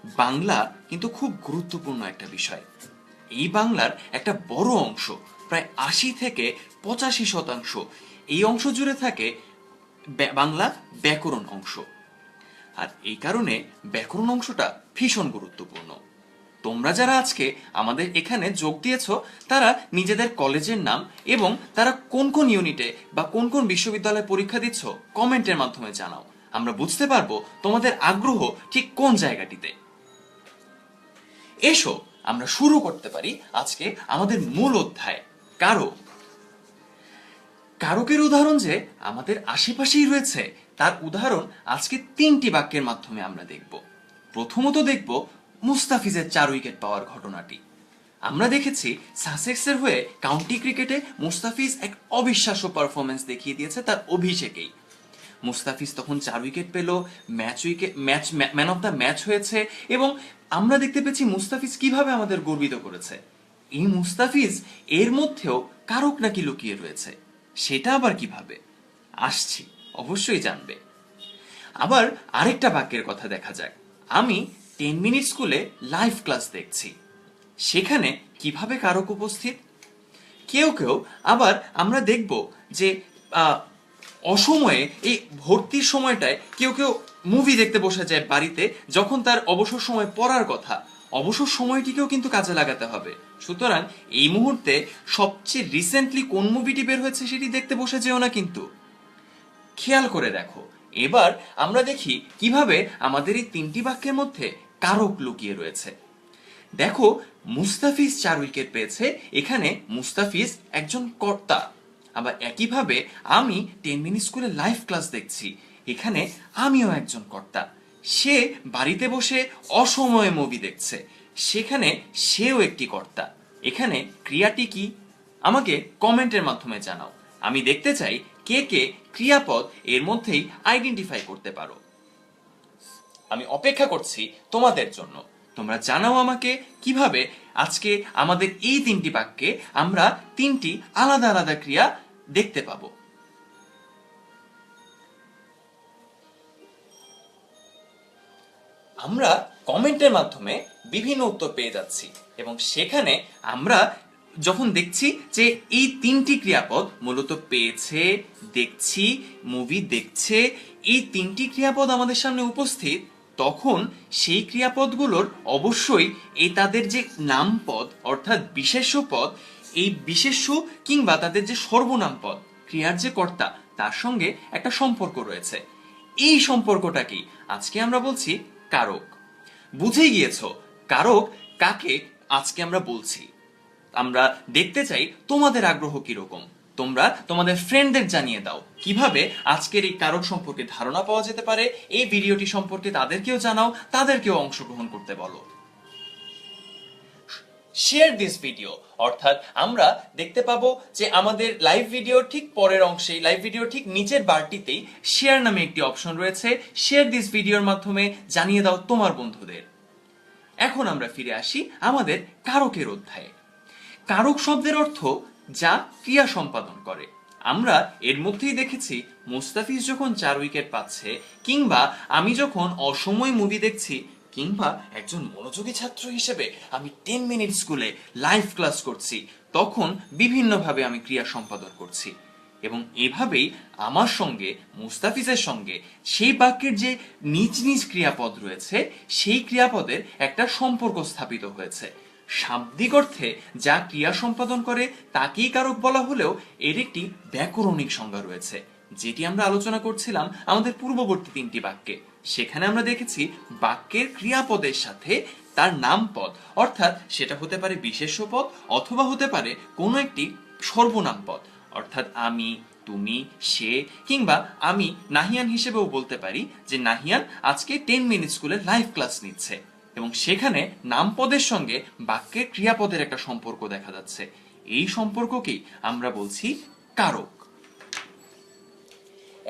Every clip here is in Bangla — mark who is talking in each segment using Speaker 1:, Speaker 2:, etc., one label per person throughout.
Speaker 1: বাংলা কিন্তু খুব গুরুত্বপূর্ণ একটা বিষয়। এই বাংলার একটা বড় অংশ, প্রায় 80 থেকে 85%, এই অংশ জুড়ে থাকে বাংলা ব্যাকরণ অংশ। আর এই কারণে ব্যাকরণ অংশটা ভীষণ গুরুত্বপূর্ণ। তোমরা যারা আজকে আমাদের এখানে যোগ দিয়েছো, তারা নিজেদের কলেজের নাম এবং তারা কোন কোন ইউনিটে বা কোন কোন বিশ্ববিদ্যালয়ে পরীক্ষা দিচ্ছ কমেন্টের মাধ্যমে জানাও। আমরা বুঝতে পারবো তোমাদের আগ্রহ ঠিক কোন জায়গাটিতে। এসো আমরা শুরু করতে পারি আজকে আমাদের মূল অধ্যায়, কারক। কারকের উদাহরণ যে আমাদের আশেপাশেই রয়েছে, তার উদাহরণ আজকে 3টি বাক্যের মাধ্যমে আমরা দেখব। প্রথমত দেখব মুস্তাফিজের 4 উইকেট পাওয়ার ঘটনাটি। আমরা দেখেছি সাসেক্সের হয়ে কাউন্টি ক্রিকেটে মুস্তাফিজ এক অবিশ্বাস্য পারফরমেন্স দেখিয়ে দিয়েছে তার অভিষেকেই। মুস্তাফিজ তখন 4 উইকেট পেল, ম্যান অফ দ্য ম্যাচ হয়েছে, এবং আমরা দেখতে পেয়েছি মুস্তাফিজ কিভাবে আমাদের গর্বিত করেছে। এই মুস্তাফিজ এর মধ্যেও কারক নাকি লুকিয়ে রয়েছে, সেটা আবার কিভাবে আসছি অবশ্যই জানবে। আবার আরেকটা বাক্যের কথা দেখা যাক। আমি 10 মিনিট স্কুলে লাইভ ক্লাস দেখছি, সেখানে কিভাবে কারক উপস্থিত। কেউ কেউ আবার আমরা দেখব যে অসময়ে এই ভর্তির সময়টায় কেউ কেউ মুভি দেখতে বসে যায় বাড়িতে, যখন তার অবসর সময় পড়ার কথা। অবসর সময়টিকেও কিন্তু কাজে লাগাতে হবে। সুতরাং এই মুহূর্তে সবচেয়ে রিসেন্টলি কোন মুভিটি বের হয়েছে সেটি দেখতে বসে যেও না কিন্তু। খেয়াল করে দেখো, এবার আমরা দেখি কিভাবে আমাদের এই 3টি বাক্যের মধ্যে কারক লুকিয়ে রয়েছে। দেখো, মুস্তাফিজ 4 উইকেট পেয়েছে, এখানে মুস্তাফিজ একজন কর্তা। আবার একইভাবে আমি 10 মিনিট স্কুলে লাইভ ক্লাস দেখছি, এখানে আমিও একজন কর্তা। সে বাড়িতে বসে অসময়ে মুভি দেখছে, সেখানে সেও একটি কর্তা। এখানে ক্রিয়াটি কি আমাকে কমেন্টের মাধ্যমে জানাও। আমি দেখতে চাই কে কে ক্রিয়াপদ এর মধ্যেই আইডেন্টিফাই করতে পারো। আমি অপেক্ষা করছি তোমাদের জন্য। তোমরা জানাও আমাকে কিভাবে আজকে আমাদের এই 3টি বাক্যে আমরা 3টি আলাদা আলাদা ক্রিয়া দেখতে পাবো। আমরা কমেন্টের মাধ্যমে বিভিন্ন উত্তর পেয়ে যাচ্ছি, এবং সেখানে আমরা যখন দেখছি যে এই 3টি ক্রিয়াপদ মূলত পেয়েছে, দেখছি, মুভি দেখছে, এই 3টি ক্রিয়াপদ আমাদের সামনে উপস্থিত, তখন সেই ক্রিয়াপদগুলোর অবশ্যই এই তাদের যে নামপদ অর্থাৎ বিশেষ্য পদ, এই বিশেষ্য কিংবা তাদের যে সর্বনাম পদ, ক্রিয়ার যে কর্তা, তার সঙ্গে একটা সম্পর্ক রয়েছে। এই সম্পর্কটাকেই আজকে আমরা বলছি কারক। বুঝে গিয়েছো কারক কাকে আজকে আমরা বলছি। আমরা দেখতে চাই তোমাদের আগ্রহ কিরকম। তোমরা তোমাদের ফ্রেন্ডদের জানিয়ে দাও কিভাবে আজকের এই কারক সম্পর্কে ধারণা পাওয়া যেতে পারে। এই ভিডিওটি সম্পর্কে তাদেরকেও জানাও, তাদেরকেও অংশগ্রহণ করতে বলো। শেয়ার দিস ভিডিও, অর্থাৎ আমরা দেখতে পাবো যে আমাদের লাইভ ভিডিও ঠিক পরের অংশে, লাইভ ভিডিও ঠিক নিচের বারটিতেই শেয়ার নামে একটি অপশন রয়েছে। শেয়ার দিস ভিডিওর মাধ্যমে জানিয়ে দাও তোমার বন্ধুদের। এখন আমরা ফিরে আসি আমাদের কারকের অধ্যায়ে। কারক শব্দের অর্থ যা ক্রিয়া সম্পাদন করে। আমরা এর মধ্যেই দেখেছি মুস্তাফিজ যখন 4 উইকেট পাচ্ছে, কিংবা আমি যখন অসময় মুভি দেখছি, কিংবা একজন মনোযোগী ছাত্র হিসেবে আমি 10 মিনিট স্কুলে লাইভ ক্লাস করছি, তখন বিভিন্নভাবে আমি ক্রিয়া সম্পাদন করছি। এবং এভাবেই আমার সঙ্গে মুস্তাফিজের সঙ্গে সেই বাক্যের যে নিজ নিজ ক্রিয়াপদ রয়েছে, সেই ক্রিয়াপদের একটা সম্পর্ক স্থাপিত হয়েছে। শাব্দিক অর্থে যা ক্রিয়া সম্পাদন করে তাকেই কারক বলা হলেও এর একটি ব্যাকরণিক সংজ্ঞা রয়েছে, যেটি আমরা আলোচনা করছিলাম আমাদের পূর্ববর্তী 3টি বাক্যে। সেখানে আমরা দেখেছি বাক্যের ক্রিয়াপদের সাথে তার নামপদ, অর্থাৎ সেটা হতে পারে বিশেষ্য পদ অথবা হতে পারে কোনো একটি সর্বনাম পদ, অর্থাৎ আমি, তুমি, সে, কিংবা আমি নাহিয়ান হিসেবেও বলতে পারি যে নাহিয়ান আজকে 10 মিনিট স্কুলে লাইভ ক্লাস নিচ্ছে, এবং সেখানে নামপদের সঙ্গে বাক্যের ক্রিয়াপদের একটা সম্পর্ক দেখা যাচ্ছে। এই সম্পর্ককেই আমরা বলছি কারক।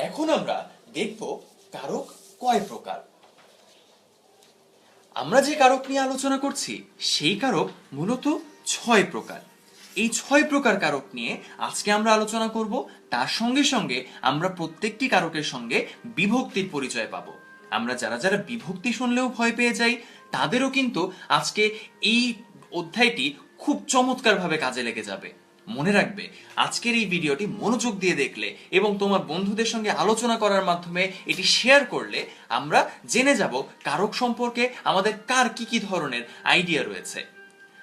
Speaker 1: এখন আমরা দেখব কারক কয় প্রকার। আমরা যে কারক নিয়ে আলোচনা করছি সেই কারক মূলত 6 প্রকার। এই 6 প্রকার কারক নিয়ে আজকে আমরা আলোচনা করব। তার সঙ্গে সঙ্গে আমরা প্রত্যেকটি কারকের সঙ্গে বিভক্তির পরিচয় পাবো। আমরা যারা যারা বিভক্তি শুনলেও ভয় পেয়ে যাই, তাদেরও কিন্তু আজকে এই অধ্যায়টি খুব চমৎকারভাবে কাজে লেগে যাবে। মনে রাখবে, আজকের এই ভিডিওটি মনোযোগ দিয়ে দেখলে এবং তোমার বন্ধুদের সঙ্গে আলোচনা করার মাধ্যমে এটি শেয়ার করলে আমরা জেনে যাব কারক সম্পর্কে আমাদের কার কি কি ধরনের আইডিয়া রয়েছে।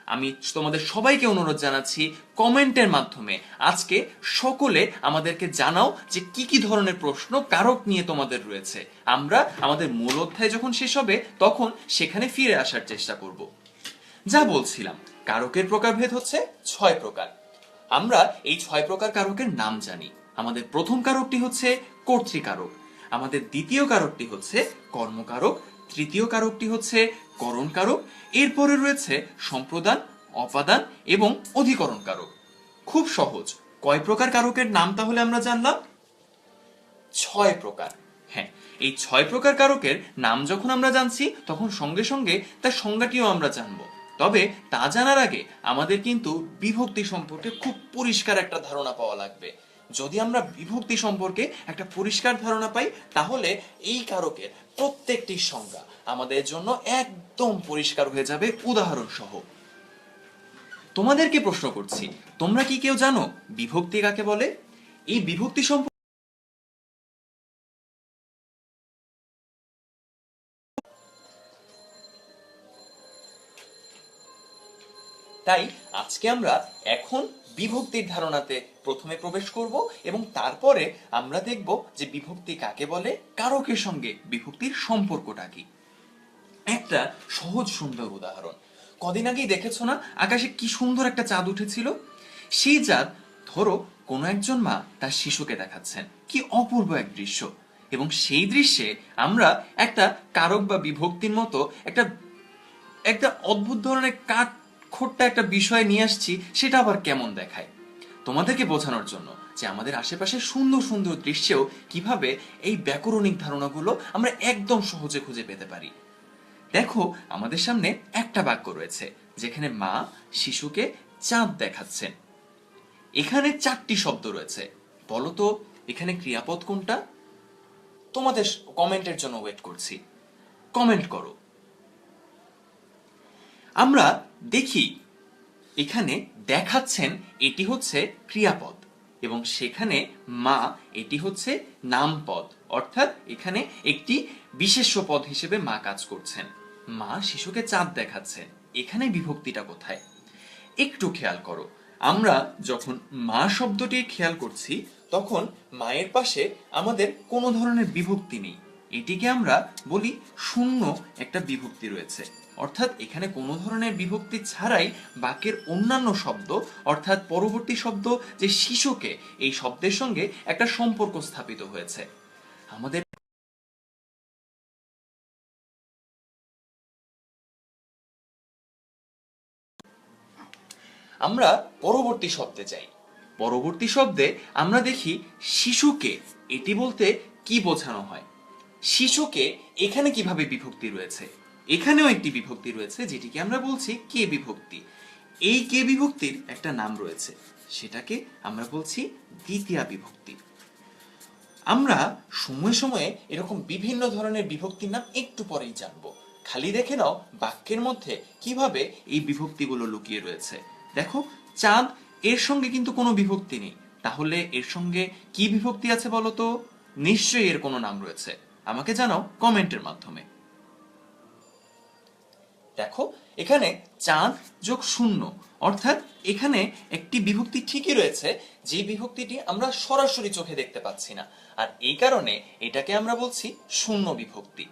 Speaker 1: আমি তোমাদের সবাইকে অনুরোধ জানাচ্ছি কমেন্টের মাধ্যমে আজকে সকলে আমাদেরকে জানাও যে কি কি ধরনের প্রশ্ন কারক নিয়ে তোমাদের রয়েছে। আমরা আমাদের মূল অধ্যায় যখন শেষ হবে তখন সেখানে ফিরে আসার চেষ্টা করব। যা বলছিলাম, কারকের প্রকারভেদ হচ্ছে 6 প্রকার। আমরা এই 6 প্রকার কারকের নাম জানি। আমাদের প্রথম কারকটি হচ্ছে কর্তৃকারক, আমাদের দ্বিতীয় কারকটি হচ্ছে কর্মকারক, তৃতীয় কারকটি হচ্ছে করণ কারক, এরপরে রয়েছে সম্প্রদান, অপাদান এবং অধিকরণ কারক। খুব সহজ। কয় প্রকার কারকের নাম তাহলে আমরা জানলাম? 6 প্রকার। হ্যাঁ, এই 6 প্রকার কারকের নাম যখন আমরা জানছি তখন সঙ্গে সঙ্গে তার সংজ্ঞাটিও আমরা জানবো। তবে তা জানার আগে আমাদের কিন্তু বিভক্তি সম্পর্কে খুব পরিষ্কার একটা ধারণা পাওয়া লাগবে। যদি আমরা বিভক্তি সম্পর্কে একটা পরিষ্কার ধারণা পাই তাহলে এই কারকের প্রত্যেকটি সংজ্ঞা আমাদের জন্য একদম পরিষ্কার হয়ে যাবে উদাহরণ সহ। তোমাদেরকে প্রশ্ন করছি, তোমরা কি কেউ জানো বিভক্তি কাকে বলে? এই বিভক্তি সম্পর্কে তাই আজকে আমরা এখন বিভক্তির ধারণাতে প্রথমে প্রবেশ করব এবং তারপরে আমরা দেখব যে বিভক্তি কাকে বলে, কারকের সঙ্গে বিভক্তির সম্পর্কটা কি। একটা সহজ সুন্দর উদাহরণ, কদিন আগেই দেখেছো না আকাশে কি সুন্দর একটা চাঁদ উঠেছিল? সেই চাঁদ, ধরো কোনো একজন মা তার শিশুকে দেখাচ্ছেন, কি অপূর্ব এক দৃশ্য, এবং সেই দৃশ্যে আমরা একটা কারক বা বিভক্তির মতো একটা একটা অদ্ভুত ধরনের কাঠখোট্টা একটা বিষয় নিয়ে আসছি, সেটা আবার কেমন দেখায়। তোমাদেরকে বোঝানোর জন্য যে আমাদের আশেপাশে সুন্দর সুন্দর দৃশ্যেও কিভাবে এই ব্যাকরণিক ধারণাগুলো আমরা একদম সহজে খুঁজে পেতে পারি। দেখো, আমাদের সামনে একটা বাক্য রয়েছে যেখানে মা শিশুকে চাঁদ দেখাচ্ছেন। এখানে 4টি শব্দ রয়েছে। বলো তো এখানে ক্রিয়াপদ কোনটা? তোমাদের কমেন্টের জন্য ওয়েট করছি, কমেন্ট করো। আমরা দেখি এখানে দেখাচ্ছেন এটি হচ্ছে ক্রিয়াপদ এবং সেখানে মা এটি হচ্ছে নামপদ, অর্থাৎ এখানে একটি বিশেষ্য পদ হিসেবে মা কাজ করছেন। মা শিশুকে চাঁদ দেখাচ্ছেন, এখানে বিভক্তিটা কোথায়? একটু খেয়াল করো, আমরা যখন মা শব্দটি খেয়াল করছি তখন মায়ের পাশে আমাদের কোনো ধরনের বিভক্তি নেই। এটিকে আমরা বলি শূন্য একটা বিভক্তি রয়েছে, অর্থাৎ এখানে কোনো ধরনের বিভক্তি ছাড়াই বাক্যের অন্যান্য শব্দ অর্থাৎ পরবর্তী শব্দ যে শিশুকে, এই শব্দের সঙ্গে একটা সম্পর্ক স্থাপিত হয়েছে। আমাদের আমরা পরবর্তী শব্দে যাই। পরবর্তী শব্দে আমরা দেখি শিশুকে, এটি বলতে কি বোঝানো হয়? শিশুকে এখানে কিভাবে বিভক্তি রয়েছে? এখানেও একটি বিভক্তি রয়েছে যেটিকে আমরা বলছি কে বিভক্তি। এই কে বিভক্তির একটা নাম রয়েছে, সেটাকে আমরা বলছি দ্বিতীয়া বিভক্তি। আমরা সময়ে সময়ে এরকম বিভিন্ন ধরনের বিভক্তির নাম একটু পরেই জানবো। খালি দেখে নাও বাক্যের মধ্যে কিভাবে এই বিভক্তিগুলো লুকিয়ে রয়েছে। দেখো, চাঁদ, এর সঙ্গে কিন্তু কোনো বিভক্তি নেই, তাহলে এর সঙ্গে কি বিভক্তি আছে বলো তো? নিশ্চয়ই এর কোনো নাম রয়েছে, আমাকে জানাও কমেন্টের মাধ্যমে। দেখো, এখানে চাঁদ যোগ শূন্য, অর্থাৎ এখানে একটি বিভক্তি ঠিকই রয়েছে, যে বিভক্তিটি আমরা সরাসরি চোখে দেখতে পাচ্ছি না, আর এই কারণে এটাকে আমরা বলছি শূন্য বিভক্তি।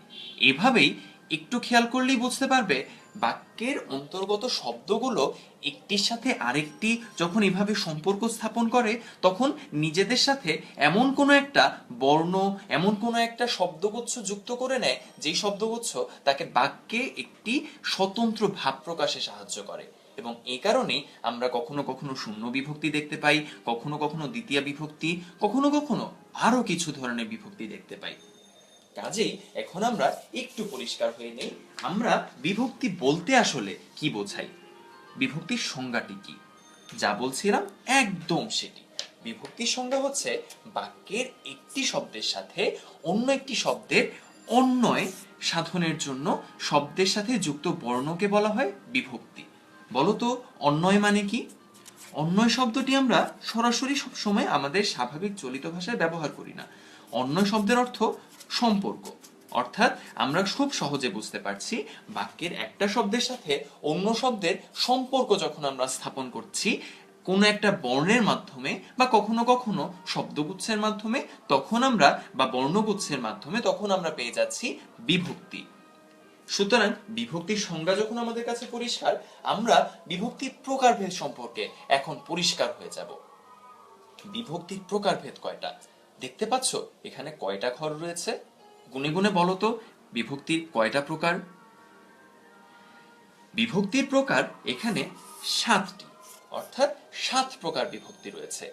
Speaker 1: এভাবেই একটু খেয়াল করলেই বুঝতে পারবে বাক্যের অন্তর্গত শব্দগুলো একটির সাথে আরেকটি যখন এভাবে সম্পর্ক স্থাপন করে তখন নিজেদের সাথে এমন কোনো একটা বর্ণ, এমন কোনো একটা শব্দগুচ্ছ যুক্ত করে নেয় যেই শব্দগুচ্ছ তাকে বাক্যে একটি স্বতন্ত্র ভাব প্রকাশে সাহায্য করে। এবং এই কারণেই আমরা কখনো কখনো শূন্য বিভক্তি দেখতে পাই, কখনো কখনো দ্বিতীয় বিভক্তি, কখনো কখনো আরো কিছু ধরনের বিভক্তি দেখতে পাই। কাজেই এখন আমরা একটু পরিষ্কার হয়ে নেই, আমরা বিভক্তি বলতে আসলে কি বোঝাই, বিভক্তির সংজ্ঞাটি কি। যা বলছিলাম একদম সেটি। বিভক্তির সংজ্ঞা হচ্ছে বাক্যের একটি শব্দের সাথে অন্য একটি শব্দের অন্বয় সাধনের জন্য শব্দের সাথে যুক্ত বর্ণকে বলা হয় বিভক্তি। বলতো অন্বয় মানে কি? অন্বয় শব্দটি আমরা সরাসরি সবসময় আমাদের স্বাভাবিক চলিত ভাষায় ব্যবহার করি না। অন্বয় শব্দের অর্থ সম্পর্ক, অর্থাৎ আমরা খুব সহজে বুঝতে পারছি বাক্যের একটা শব্দের সাথে অন্য শব্দের সম্পর্ক যখন আমরা স্থাপন করছি কোনো একটা বর্ণের মাধ্যমে বা কখনো কখনো শব্দগুচ্ছের মাধ্যমে, তখন আমরা বা বর্ণগুচ্ছের মাধ্যমে তখন আমরা পেয়ে যাচ্ছি বিভক্তি। সুতরাং বিভক্তির সংজ্ঞা যখন আমাদের কাছে পরিষ্কার, আমরা বিভক্তির প্রকারভেদ সম্পর্কে এখন পরিষ্কার হয়ে যাব। বিভক্তির প্রকারভেদ কয়টা দেখতে পাচ্ছ? এখানে কয়টা ঘর রয়েছে? গুনে গুনে বলো তো বিভক্তির কয়টা প্রকার? বিভক্তির প্রকার এখানে 7টি, অর্থাৎ 7 প্রকার বিভক্তি রয়েছে।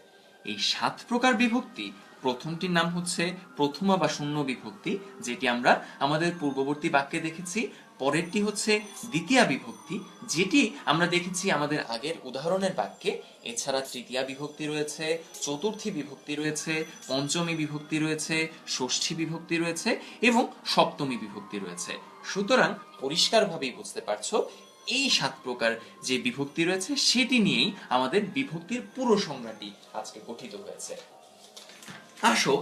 Speaker 1: এই 7 প্রকার বিভক্তি, প্রথমটির নাম হচ্ছে প্রথমা বা শূন্য বিভক্তি, যেটি আমরা আমাদের পূর্ববর্তী বাক্যে দেখেছি। পরেরটি হচ্ছে দ্বিতীয়া বিভক্তি, যেটি আমরা দেখেছি আমাদের আগের উদাহরণের বাক্যে। এছাড়া তৃতীয়া বিভক্তি রয়েছে, চতুর্থী বিভক্তি রয়েছে, পঞ্চমী বিভক্তি রয়েছে, ষষ্ঠী বিভক্তি রয়েছে এবং সপ্তমী বিভক্তি রয়েছে। সুতরাং পরিষ্কারভাবেই বুঝতে পারছো এই 7 প্রকার যে বিভক্তি রয়েছে সেটি নিয়েই আমাদের বিভক্তির পুরো সংজ্ঞাটি আজকে গঠিত হয়েছে। আসো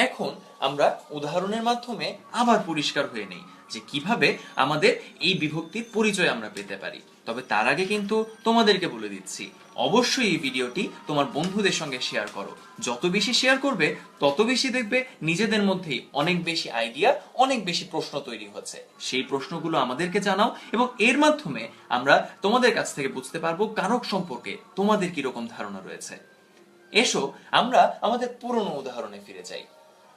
Speaker 1: এখন আমরা উদাহরণের মাধ্যমে আবার পরিষ্কার হয়ে নেই যে কিভাবে আমাদের এই বিভক্তির পরিচয় আমরা পেতে পারি। তবে তার আগে কিন্তু তোমাদেরকে বলে দিচ্ছি, অবশ্যই এই ভিডিওটি তোমার বন্ধুদের সঙ্গে শেয়ার করো। যত বেশি শেয়ার করবে তত বেশি দেখবে নিজেদের মধ্যেই অনেক বেশি আইডিয়া, অনেক বেশি প্রশ্ন তৈরি হচ্ছে। সেই প্রশ্নগুলো আমাদেরকে জানাও এবং এর মাধ্যমে আমরা তোমাদের কাছ থেকে বুঝতে পারবো কারক সম্পর্কে তোমাদের কিরকম ধারণা রয়েছে। এসো আমরা আমাদের পুরনো উদাহরণে ফিরে যাই।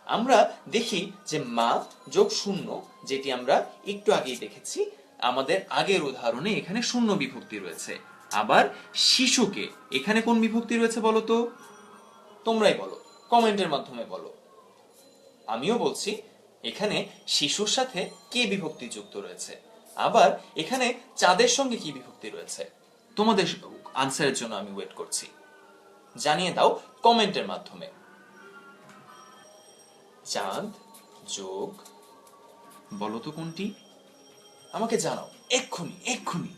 Speaker 1: আমরা দেখি যে মা যোগ শূন্য, যেটি আমরা একটু আগেই দেখেছি, আমাদের আগের উদাহরণে এখানে শূন্য বিভক্তি রয়েছে। আবার শিশুকে এখানে কোন বিভক্তি রয়েছে বলো তো? তোমরাই বলো, কমেন্টের মাধ্যমে বলো। আমিও বলছি, এখানে শিশুর সাথে কে বিভক্তি যুক্ত রয়েছে। আবার এখানে চাঁদের সঙ্গে কি বিভক্তি রয়েছে? তোমাদের আনসারের জন্য আমি ওয়েট করছি, জানিয়ে দাও কমেন্টের মাধ্যমে। চাঁদ যোগ, বলো তো কোনটি? আমাকে জানাও এক্ষুনি এক্ষুনি।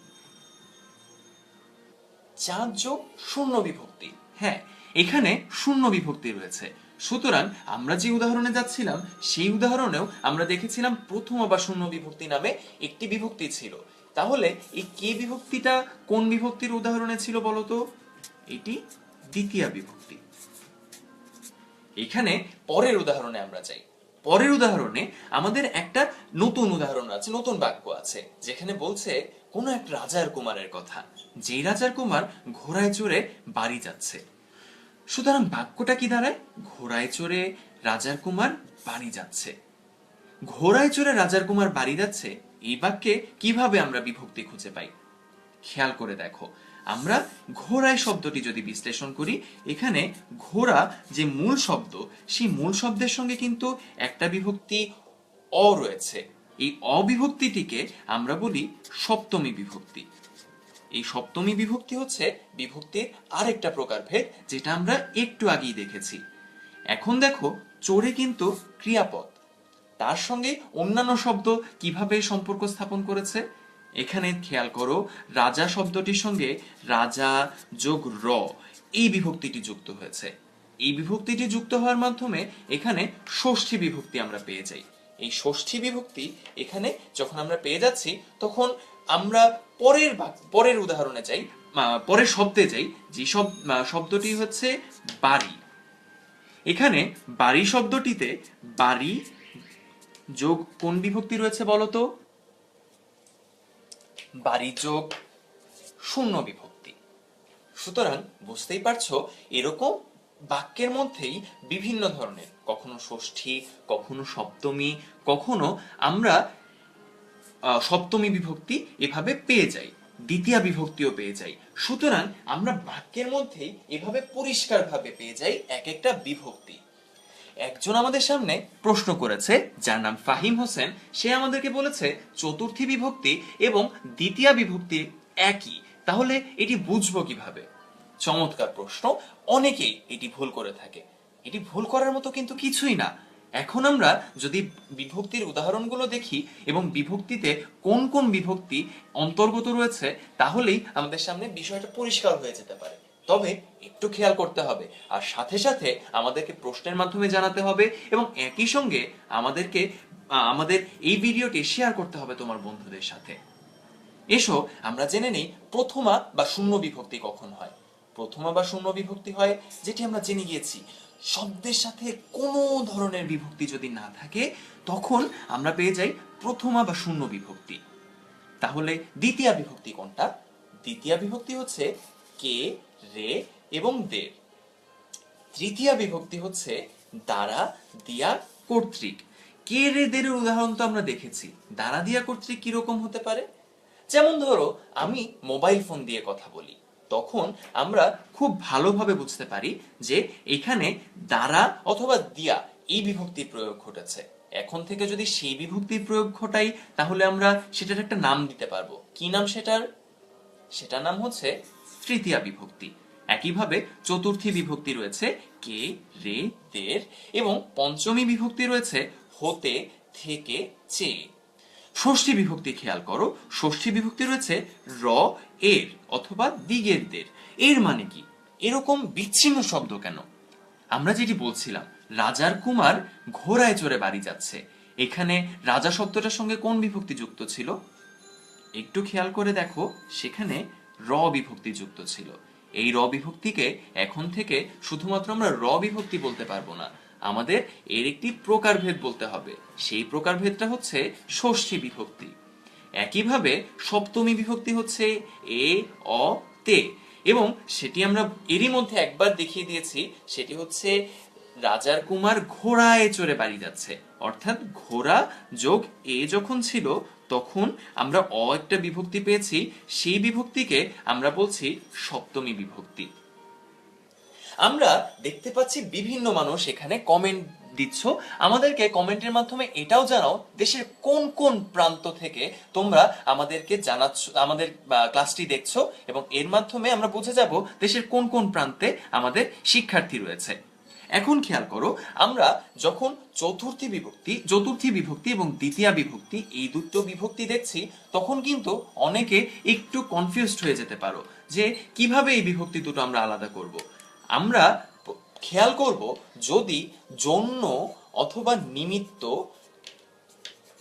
Speaker 1: চাঁদ যোগ শূন্য বিভক্তি, হ্যাঁ এখানে শূন্য বিভক্তি রয়েছে। সুতরাং আমরা যে উদাহরণে যাচ্ছিলাম সেই উদাহরণেও আমরা দেখেছিলাম প্রথম বা শূন্য বিভক্তি নামে একটি বিভক্তি ছিল। তাহলে এই কে বিভক্তিটা কোন বিভক্তির উদাহরণে ছিল বলতো? এটি দ্বিতীয়া বিভক্তি। এখানে পরের উদাহরণে আমরা যাই। পরের উদাহরণে আমাদের একটা নতুন উদাহরণ আছে, নতুন বাক্য আছে, যেখানে বলছে কোন এক রাজার কুমারের কথা, যেই রাজার কুমার ঘোড়ায় চড়ে বাড়ি যাচ্ছে। সুতরাং বাক্যটা কি দাঁড়ায়? ঘোড়ায় চড়ে রাজার কুমার বাড়ি যাচ্ছে। ঘোড়ায় চড়ে রাজার কুমার বাড়ি যাচ্ছে, এই বাক্যে কিভাবে আমরা বিভক্তি খুঁজে পাই? খেয়াল করে দেখো, আমরা ঘোড়ায় শব্দটি যদি বিশ্লেষণ করি, এখানে ঘোড়া যে মূল শব্দ, সেই মূল শব্দের সঙ্গে কিন্তু একটা বিভক্তি অ রয়েছে। এই অবিভক্তিটিকে আমরা বলি সপ্তমী বিভক্তি। এই সপ্তমী বিভক্তি হচ্ছে বিভক্তির আরেকটা প্রকারভেদ, যেটা আমরা একটু আগেই দেখেছি। এখন দেখো চড়ে কিন্তু ক্রিয়াপদ, তার সঙ্গে অন্যান্য শব্দ কিভাবে সম্পর্ক স্থাপন করেছে। এখানে খেয়াল করো, রাজা শব্দটির সঙ্গে রাজা যোগ র, এই বিভক্তিটি যুক্ত হয়েছে। এই বিভক্তিটি যুক্ত হওয়ার মাধ্যমে এখানে ষষ্ঠী বিভক্তি আমরা পেয়ে যাই। এই ষষ্ঠী বিভক্তি এখানে যখন আমরা পেয়ে যাচ্ছি, তখন আমরা পরের উদাহরণে যাই, পরের শব্দে যাই, যে শব্দটি হচ্ছে বাড়ি। এখানে বাড়ি শব্দটিতে বাড়ি যোগ কোন বিভক্তি রয়েছে বলতো? বাড়ি যোগ শূন্য বিভক্তি। সুতরাং বুঝতেই পারছো, এরকম বাক্যের মধ্যেই বিভিন্ন ধরনের, কখনো ষষ্ঠী, কখনো সপ্তমী, কখনো আমরা সপ্তমী বিভক্তি এভাবে পেয়ে যাই, দ্বিতীয় বিভক্তিও পেয়ে যাই। সুতরাং আমরা বাক্যের মধ্যেই এভাবে পরিষ্কারভাবে পেয়ে যাই এক একটা বিভক্তি। একজন আমাদের সামনে প্রশ্ন করেছে, যার নাম ফাহিম হোসেন, সে আমাদেরকে বলেছে চতুর্থী বিভক্তি এবং দ্বিতীয় বিভক্তি একই, তাহলে এটি বুঝবো কিভাবে? চমৎকার প্রশ্ন। অনেকেই এটি ভুল করে থাকে। এটি ভুল করার মতো কিন্তু কিছুই না। এখন আমরা যদি বিভক্তির উদাহরণগুলো দেখি এবং বিভক্তিতে কোন কোন বিভক্তি অন্তর্গত রয়েছে, তাহলেই আমাদের সামনে বিষয়টা পরিষ্কার হয়ে যেতে পারে। তবে একটু খেয়াল করতে হবে, আর সাথে সাথে আমাদেরকে প্রশ্নের মাধ্যমে জানাতে হবে এবং একই সঙ্গে আমাদের এই ভিডিওটি শেয়ার করতে হবে তোমার বন্ধুদের সাথে। এসো আমরা জেনে নেই প্রথমা বা শূন্য বিভক্তি কখন হয়। প্রথমা বা শূন্য বিভক্তি হয় যেটি আমরা জেনে গিয়েছি, শব্দের সাথে কোনো ধরনের বিভক্তি যদি না থাকে তখন আমরা পেয়ে যাই প্রথমা বা শূন্য বিভক্তি। তাহলে দ্বিতীয়া বিভক্তি কোনটা? দ্বিতীয়া বিভক্তি হচ্ছে কে, রে এবং দের। তৃতীয়া বিভক্তি হচ্ছে দ্বারা, দিয়া, কর্তৃক। কে, রে, দের উদাহরণ তো আমরা দেখেছি। দ্বারা, দিয়া, কর্তৃক কিরকম হতে পারে? যেমন ধরো আমি মোবাইল ফোন দিয়ে কথা বলি, তখন আমরা খুব ভালোভাবে বুঝতে পারি যে এখানে দ্বারা অথবা দিয়া এই বিভক্তির প্রয়োগ ঘটেছে। এখন থেকে যদি সেই বিভক্তির প্রয়োগ ঘটাই তাহলে আমরা সেটার একটা নাম দিতে পারবো। কি নাম সেটার? সেটার নাম হচ্ছে তৃতীয়া বিভক্তি। একইভাবে চতুর্থী বিভক্তি রয়েছে কে, রে, দের এবং পঞ্চমী বিভক্তি রয়েছে হতে, থেকে, চেয়ে। ষষ্ঠী বিভক্তি খেয়াল করো, ষষ্ঠী বিভক্তি রয়েছে র, এর অথবা দিগের, দের। এর মানে কি? এরকম বিচ্ছিন্ন শব্দ কেন? আমরা যেটি বলছিলাম, রাজার কুমার ঘোড়ায় চড়ে বাড়ি যাচ্ছে, এখানে রাজা শব্দটার সঙ্গে কোন বিভক্তি যুক্ত ছিল? একটু খেয়াল করে দেখো, সেখানে র বিভক্তি যুক্ত ছিল। এই র বিভক্তিকে এখন থেকে শুধুমাত্র আমরা র বিভক্তি বলতে পারবো না, আমাদের এর একটি প্রকারভেদ বলতে হবে। সেই প্রকারভেদটা হচ্ছে ষষ্ঠী বিভক্তি। একইভাবে সপ্তমী বিভক্তি হচ্ছে এ, অ, তে এবং সেটি আমরা এরই মধ্যে একবার দেখিয়ে দিয়েছি। সেটি হচ্ছে রাজার কুমার ঘোড়ায় চড়ে বাড়ি যাচ্ছে, অর্থাৎ ঘোড়া যোগ এ যখন ছিল তখন আমরা অ একটা বিভক্তি পেয়েছি, সেই বিভক্তিকে আমরা বলছি সপ্তমী বিভক্তি। আমরা দেখতে পাচ্ছি বিভিন্ন মানুষ এখানে কমেন্ট দিচ্ছ। আমাদেরকে কমেন্টের মাধ্যমে এটাও জানাও দেশের কোন কোন প্রান্ত থেকে তোমরা আমাদেরকে জানাচ্ছ, আমাদের ক্লাসটি দেখছো, এবং এর মাধ্যমে আমরা বুঝে যাব দেশের কোন কোন প্রান্তে আমাদের শিক্ষার্থী রয়েছে। এখন খেয়াল করো, আমরা যখন চতুর্থী বিভক্তি এবং দ্বিতীয়া বিভক্তি এই দুটো বিভক্তি দেখছি, তখন কিন্তু অনেকে একটু কনফিউজড হয়ে যেতে পারো যে কিভাবে এই বিভক্তি দুটো আমরা আলাদা করব। আমরা খেয়াল করব, যদি জন্য অথবা নিমিত্ত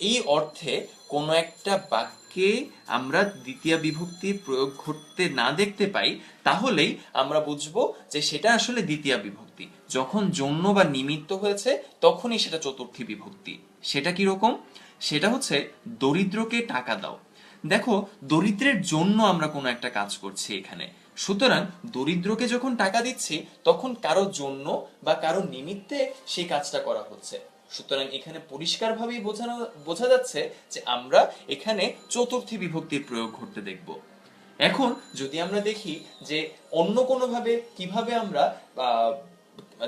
Speaker 1: এই অর্থে কোনো একটা বাক্যে আমরা দ্বিতীয় বিভক্তির প্রয়োগ ঘটতে না দেখতে পাই, তাহলেই আমরা বুঝবো যে সেটা আসলে দ্বিতীয় বিভক্তি। যখন জন্য বা নিমিত্ত হয়েছে তখনই সেটা চতুর্থী বিভক্তি। সেটা কি রকম? সেটা হচ্ছে দরিদ্রকে টাকা দাও। দেখো, দরিদ্রের জন্য আমরা কোনো একটা কাজ করছি এখানে, সুতরাং দরিদ্রকে যখন টাকা দিচ্ছি তখন কারো জন্য বা কারো নিমিত্তে সেই কাজটা করা হচ্ছে। সুতরাং এখানে পরিষ্কারভাবেই বোঝা যাচ্ছে যে আমরা এখানে চতুর্থী বিভক্তির প্রয়োগ ঘটতে দেখব। এখন যদি আমরা দেখি যে অন্য কোনো ভাবে কিভাবে আমরা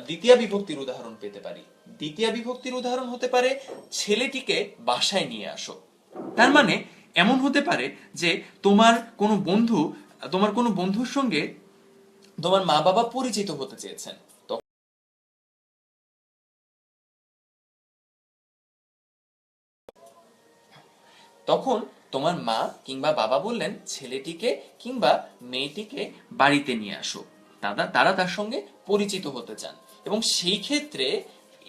Speaker 1: দ্বিতীয় বিভক্তির উদাহরণ পেতে পারি। দ্বিতীয় বিভক্তির উদাহরণ হতে পারে ছেলেটিকে বাসায় নিয়ে আসো। তার মানে এমন হতে পারে যে তোমার কোনো বন্ধুর সঙ্গে তোমার মা বাবা পরিচিত হতে চেয়েছেন, তখন তোমার মা কিংবা বাবা বললেন ছেলেটিকে কিংবা মেয়েটিকে বাড়িতে নিয়ে আসো, তারা তার সঙ্গে পরিচিত হতে চান। এবং সেই ক্ষেত্রে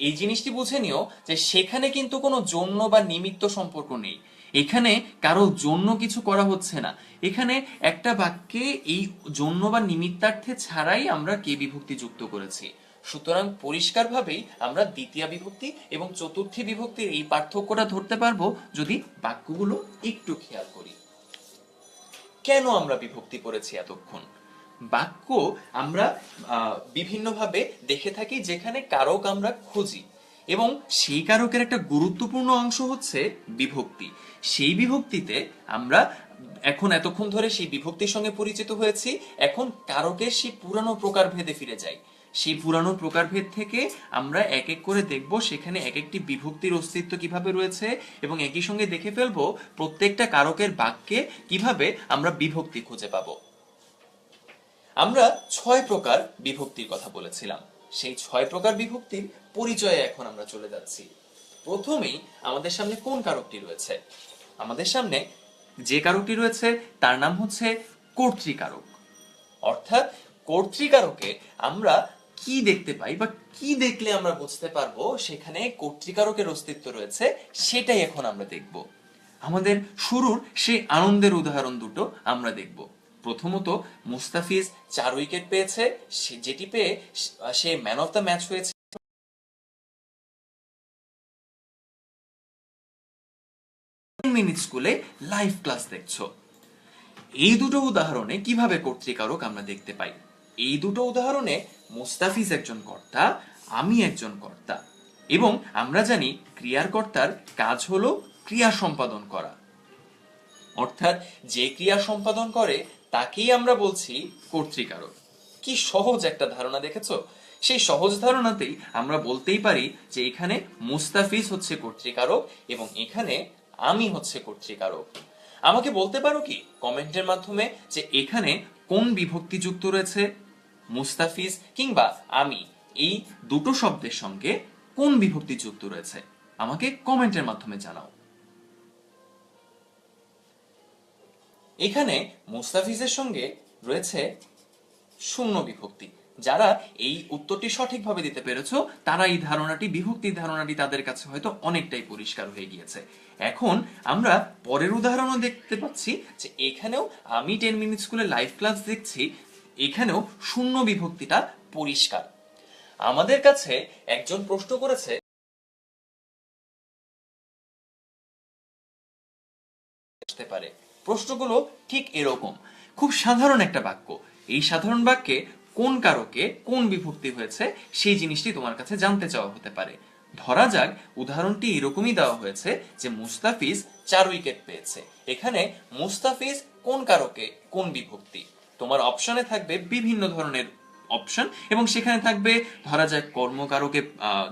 Speaker 1: এই জিনিসটি বুঝে নিও যে সেখানে কিন্তু কোনো জন্য বা নিমিত্ত সম্পর্ক নেই, এখানে কারো জন্য কিছু করা হচ্ছে না। এখানে একটা বাক্যে এই জন্য বা নিমিত্তার্থে ছাড়াই আমরা কে বিভক্তি যুক্ত করেছি। সুতরাং পরিষ্কারভাবেই আমরা দ্বিতীয় বিভক্তি এবং চতুর্থী বিভক্তির এই পার্থক্যটা ধরতে পারবো যদি বাক্যগুলো একটু খেয়াল করি। কেন আমরা বিভক্তি পড়েছি এতক্ষণ? বাক্য আমরা বিভিন্নভাবে দেখে থাকি যেখানে কারক আমরা খুঁজি, এবং সেই কারকের একটা গুরুত্বপূর্ণ অংশ হচ্ছে বিভক্তি। সেই বিভক্তিতে আমরা এতক্ষণ ধরে সেই বিভক্তির সঙ্গে পরিচিত হয়েছি, এখন কারকের সেই পুরানো প্রকারভেদে ফিরে যাই। সেই পুরানো প্রকারভেদ থেকে আমরা এক এক করে দেখব সেখানে এক একটি বিভক্তির অস্তিত্ব কিভাবে রয়েছে, এবং একই সঙ্গে দেখে ফেলবো প্রত্যেকটা কারকের বাক্যে কিভাবে আমরা বিভক্তি খুঁজে পাবো। আমরা 6 প্রকার বিভক্তির কথা বলেছিলাম। সেই 6 প্রকার বিভক্তির পরিচয়ে এখন আমরা চলে যাচ্ছি। প্রথমেই আমাদের সামনে কোন কারকটি রয়েছে? আমাদের সামনে যে কারকটি রয়েছে তার নাম হচ্ছে কর্তৃকারক। অর্থাৎ কর্তৃকারকে আমরা কি দেখতে পাই বা কি দেখলে আমরা বুঝতে পারবো সেখানে কর্তৃকারকের অস্তিত্ব রয়েছে, সেটাই এখন আমরা দেখব। আমাদের শুরুর সেই আনন্দের উদাহরণ দুটো আমরা দেখব। প্রথমত, মুস্তাফিজ 4 উইকেট পেয়েছে, যেটি পেয়ে সে ম্যান অফ দ্য ম্যাচ হয়েছে। মিনিট স্কুলে লাইভ ক্লাস দেখছো। এই দুটো উদাহরণে কিভাবে কর্তৃকারক আমরা দেখতে পাই? এই দুটো উদাহরণে মুস্তাফিজ একজন কর্তা, আমি একজন কর্তা, এবং আমরা জানি ক্রিয়ার কর্তার কাজ হলো ক্রিয়া সম্পাদন করা। অর্থাৎ যে ক্রিয়া সম্পাদন করে তাকেই আমরা বলছি কর্তৃকারক। কি সহজ একটা ধারণা, দেখেছো? সেই সহজ ধারণাতেই আমরা বলতেই পারি যে এখানে মুস্তাফিজ হচ্ছে কর্তৃকারক এবং এখানে আমি হচ্ছে কর্তৃকারক। আমাকে বলতে পারো কি কমেন্টের মাধ্যমে যে এখানে কোন বিভক্তি যুক্ত রয়েছে? মুস্তাফিজ কিংবা আমি, এই দুটো শব্দের সঙ্গে কোন বিভক্তি যুক্ত রয়েছে? আমাকে কমেন্টের মাধ্যমে জানাও। এখানে মুস্তাফিজের সঙ্গে রয়েছে শূন্য বিভক্তি। যারা এই উত্তরটি সঠিকভাবে দিতে পেরেছো তারা এই ধারণাটি, বিভক্তির ধারণাটি তাদের কাছে হয়তো অনেকটাই পরিষ্কার হয়ে গিয়েছে। এখন আমরা পরের উদাহরণও দেখতে পাচ্ছি যে এখানেও আমি 10 মিনিট স্কুলে লাইভ ক্লাস দেখছি, এখানেও শূন্য বিভক্তিটা পরিষ্কার। আমাদের কাছে একজন প্রশ্ন করেছে, পারে প্রশ্নগুলো ঠিক এরকম, খুব সাধারণ একটা বাক্য। এই সাধারণ বাক্যে কোন কারকে কোন বিভক্তি হয়েছে সেই জিনিসটি তোমার কাছে জানতে চাওয়া হতে পারে। ধরা যাক উদাহরণটি এরকমই দেওয়া হয়েছে যে মুস্তাফিজ 4 উইকেট পেয়েছে। এখানে মুস্তাফিজ কোন কারকে কোন বিভক্তি? তোমার অপশনে থাকবে বিভিন্ন ধরনের অপশন এবং সেখানে থাকবে ধরা যায় কর্মকারকে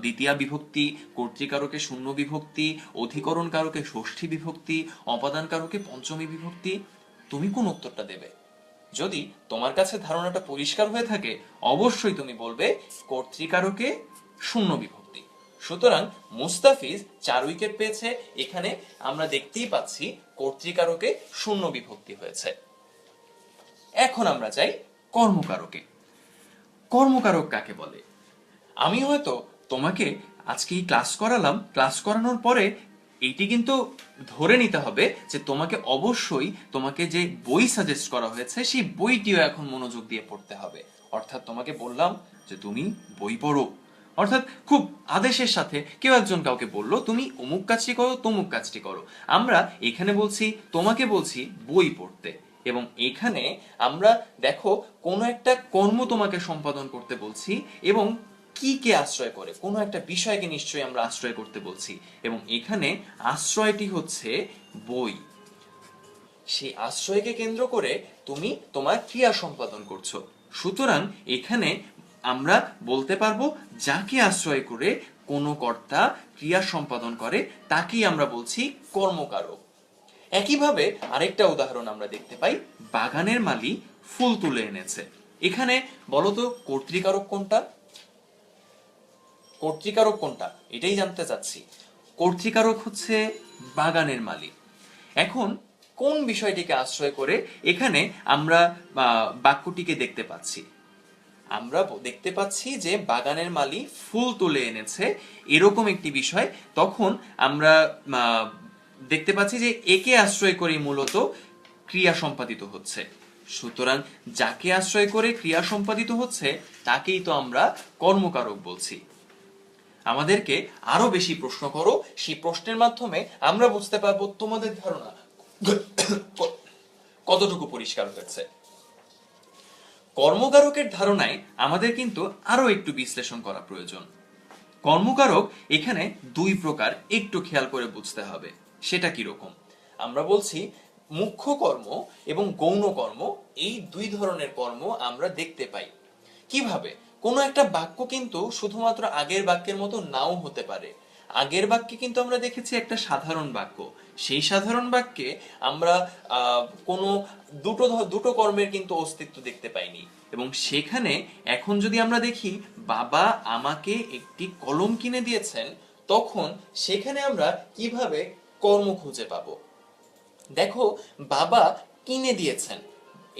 Speaker 1: দ্বিতীয়া বিভক্তি, কর্তৃকারকে শূন্য বিভক্তি, অধিকরণ কারকে ষষ্ঠী বিভক্তি, অপাদান কারকে পঞ্চমী বিভক্তি। তুমি কোন উত্তরটা দেবে? যদি তোমার কাছে ধারণাটা পরিষ্কার হয়ে থাকে অবশ্যই তুমি বলবে কর্তৃকারকে শূন্য বিভক্তি। সুতরাং মুস্তাফিজ 4 উইকেট পেয়েছে, এখানে আমরা দেখতেই পাচ্ছি কর্তৃকারকে শূন্য বিভক্তি হয়েছে। এখন আমরা যাই কর্মকারকে। কর্মকারক কাকে বলে? আমি হয়তো তোমাকে আজকে এই ক্লাস করালাম, ক্লাস করানোর পরে এইটি কিন্তু ধরে নিতে হবে যে তোমাকে অবশ্যই তোমাকে যে বই সাজেস্ট করা হয়েছে সেই বইটিও এখন মনোযোগ দিয়ে পড়তে হবে। অর্থাৎ তোমাকে বললাম যে তুমি বই পড়ো, অর্থাৎ খুব আদেশের সাথে কেউ একজন কাউকে বললো তুমি অমুক কাজটি করো, তমুক কাজটি করো। আমরা এখানে বলছি, তোমাকে বলছি বই পড়তে, এবং এখানে আমরা দেখো কোনো একটা কর্ম তোমাকে সম্পাদন করতে বলছি এবং কি কে আশ্রয় করে, কোনো একটা বিষয়কে নিশ্চয়ই আমরা আশ্রয় করতে বলছি, এবং এখানে আশ্রয়টি হচ্ছে বই। সেই আশ্রয়কে কেন্দ্র করে তুমি তোমার ক্রিয়া সম্পাদন করছো। সুতরাং এখানে আমরা বলতে পারবো যাকে আশ্রয় করে কোনো কর্তা ক্রিয়া সম্পাদন করে তাকেই আমরা বলছি কর্মকারক। একইভাবে আরেকটা উদাহরণ আমরা দেখতে পাই, বাগানের মালি ফুল তুলে এনেছে। এখানে বলতো কর্তৃকারক কোনটা? কর্তৃকারক কোনটা এটাই জানতে চাচ্ছি। কর্তৃকারক হচ্ছে বাগানের মালি। এখন কোন বিষয়টিকে আশ্রয় করে এখানে আমরা বাক্যটিকে দেখতে পাচ্ছি? আমরা দেখতে পাচ্ছি যে বাগানের মালি ফুল তুলে এনেছে, এরকম একটি বিষয়। তখন আমরা দেখতে পাচ্ছি যে একে আশ্রয় করে মূলত ক্রিয়া সম্পাদিত হচ্ছে। সুতরাং যাকে আশ্রয় করে ক্রিয়া সম্পাদিত হচ্ছে তাকেই তো আমরা কর্মকারক বলছি। আমাদেরকে আরো বেশি প্রশ্ন করো, সেই প্রশ্নের মাধ্যমে আমরা বুঝতে পারবো তোমাদের ধারণা কতটুকু পরিষ্কার হয়েছে। কর্মকারকের ধারণায় আমাদের কিন্তু আরো একটু বিশ্লেষণ করা প্রয়োজন। কর্মকারক এখানে 2 প্রকার, একটু খেয়াল করে বুঝতে হবে। সেটা কি রকম? আমরা বলছি মুখ্য কর্ম এবং গৌণ কর্ম, এই 2 ধরনের কর্ম আমরা দেখতে পাই। কিভাবে? কোনো একটা বাক্য কিন্তু শুধুমাত্র আগের বাক্যের মতো নাও হতে পারে। আগের বাক্যে কিন্তু আমরা দেখেছি একটা সাধারণ বাক্য, সেই সাধারণ বাক্যে আমরা কোনো দুটো কর্মের কিন্তু অস্তিত্ব দেখতে পাইনি, এবং সেখানে এখন যদি আমরা দেখি বাবা আমাকে একটি কলম কিনে দিয়েছেন, তখন সেখানে আমরা কিভাবে কর্ম খুঁজে পাবো? দেখো, বাবা কিনে দিয়েছেন,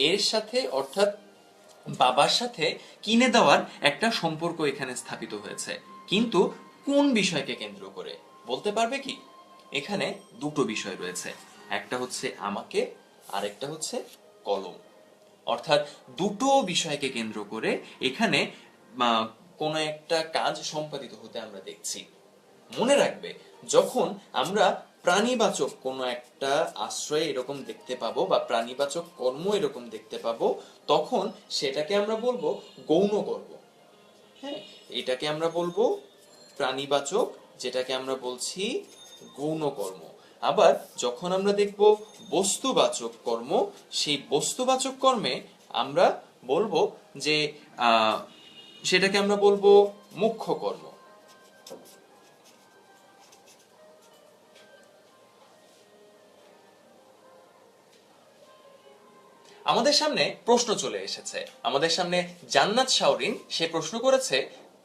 Speaker 1: এর সাথে অর্থাৎ বাবার সাথে কিনে দেওয়ার একটা সম্পর্ক এখানে স্থাপিত হয়েছে, কিন্তু কোন বিষয়কে কেন্দ্র করে বলতে পারবে কি? এখানে দুটো বিষয় রয়েছে, একটা হচ্ছে আমাকে, আর একটা হচ্ছে কলম। অর্থাৎ দুটো বিষয়কে কেন্দ্র করে এখানে কোনো একটা কাজ সম্পাদিত হতে আমরা দেখছি। মনে রাখবে, যখন আমরা প্রাণীবাচক কোনো একটা আশ্রয় এরকম দেখতে পাবো বা প্রাণীবাচক কর্ম এরকম দেখতে পাবো, তখন সেটাকে আমরা বলবো গৌণ কর্ম। হ্যাঁ, এটাকে আমরা বলবো প্রাণীবাচক, যেটাকে আমরা বলছি গৌণ কর্ম। আবার যখন আমরা দেখব বস্তুবাচক কর্ম, সেই বস্তুবাচক কর্মে আমরা বলবো যে সেটাকে আমরা বলবো মুখ্য কর্ম। আমাদের সামনে প্রশ্ন চলে এসেছে, আমাদের সামনে জান্নাত শাওরিন সে প্রশ্ন করেছে,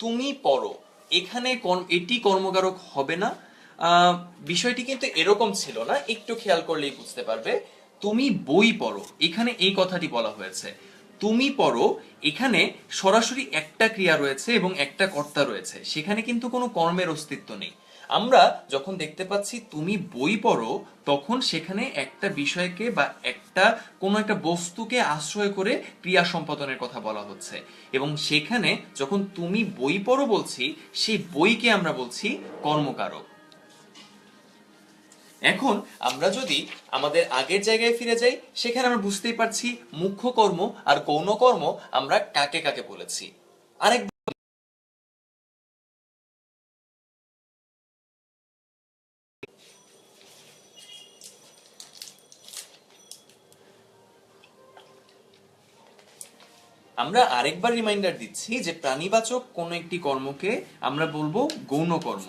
Speaker 1: তুমি পড়ো, এখানে এটি কর্মকারক হবে না? বিষয়টি কিন্তু এরকম ছিল না, একটু খেয়াল করলেই বুঝতে পারবে। তুমি বই পড়ো, এখানে এই কথাটি বলা হয়েছে। তুমি পড়ো, এখানে সরাসরি একটা ক্রিয়া রয়েছে এবং একটা কর্তা রয়েছে, সেখানে কিন্তু কোনো কর্মের অস্তিত্ব নেই। আমরা যখন দেখতে পাচ্ছি তুমি বই পড়ো, তখন সেখানে একটা বিষয়কে বা কোনো একটা বস্তুকে আশ্রয় করে ক্রিয়া সম্পাদনের কথা বলা হচ্ছে, এবং সেখানে যখন তুমি বই পড়ো বলছি, সেই বইকে আমরা বলছি কর্মকারক। এখন আমরা যদি আমাদের আগের জায়গায় ফিরে যাই, সেখানে আমরা বুঝতেই পারছি মুখ্য কর্ম আর গৌণ কর্ম আমরা কাকে কাকে বলেছি। আরেক আমরা আরেকবার রিমাইন্ডার দিচ্ছি যে প্রাণীবাচক কোন একটি কর্মকে আমরা বলবো গৌণ কর্ম,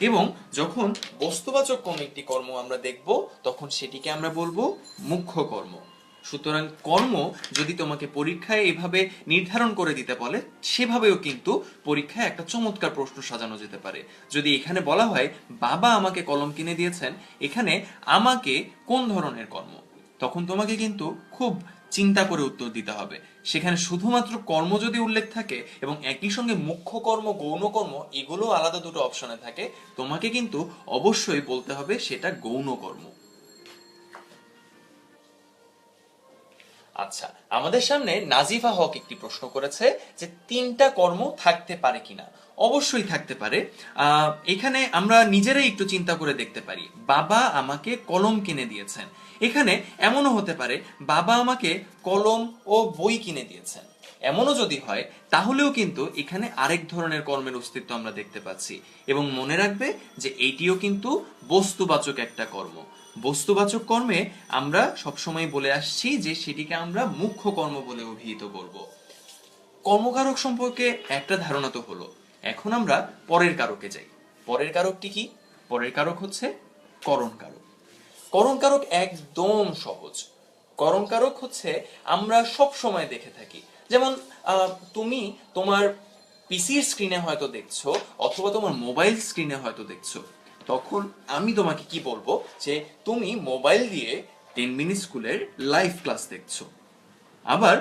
Speaker 1: এবং যখন বস্তুবাচক কোন একটি কর্ম আমরা দেখব, তখন সেটিকে আমরা বলবো মুখ্য কর্ম। সুতরাং কর্ম যদি তোমাকে পরীক্ষায় এভাবে নির্ধারণ করে দিতে বলে, সেভাবেও কিন্তু পরীক্ষায় একটা চমৎকার প্রশ্ন সাজানো যেতে পারে। যদি এখানে বলা হয় বাবা আমাকে কলম কিনে দিয়েছেন, এখানে আমাকে কোন ধরনের কর্ম, তখন তোমাকে কিন্তু খুব চিন্তা করে উত্তর দিতে হবে। সেখানে শুধুমাত্র কর্ম যদি উল্লেখ থাকে এবং একই সঙ্গে মুখ্য কর্ম, গৌণ কর্ম এগুলো আলাদা দুটো অপশনে থাকে, তোমাকে কিন্তু অবশ্যই বলতে হবে সেটা গৌণ কর্ম। আচ্ছা, আমাদের সামনে নাজিফা হক একটি প্রশ্ন করেছে যে তিনটা কর্ম থাকতে পারে কিনা। অবশ্যই থাকতে পারে। এখানে আমরা নিজেরাই একটু চিন্তা করে দেখতে পারি, বাবা আমাকে কলম কিনে দিয়েছেন, এখানে এমনও হতে পারে বাবা আমাকে কলম ও বই কিনে দিয়েছেন। এমনও যদি হয়, তাহলেও কিন্তু এখানে আরেক ধরনের কর্মের অস্তিত্ব আমরা দেখতে পাচ্ছি, এবং মনে রাখবে যে এইটিও কিন্তু বস্তুবাচক একটা কর্ম। বস্তুবাচক কর্মে আমরা সবসময় বলে আসছি যে সেটিকে আমরা মুখ্য কর্ম বলে অভিহিত করব। কর্মকারক সম্পর্কে একটা ধারণা তো হলো, এখন আমরা পরের কারকে যাই। পরের কারকটি কি? পরের কারক হচ্ছে করণ কারক। করণ কারক একদম সহজ। করণ কারক হচ্ছে আমরা সব সময় দেখে থাকি, যেমন তুমি তোমার পিসির স্ক্রিনে হয়তো দেখছো, অথবা তোমার মোবাইল স্ক্রিনে হয়তো দেখছো, তখন আমি তোমাকে কি বলবো যে তুমি মোবাইল দিয়ে 10 মিনিট স্কুলের লাইভ ক্লাস দেখছো। আবার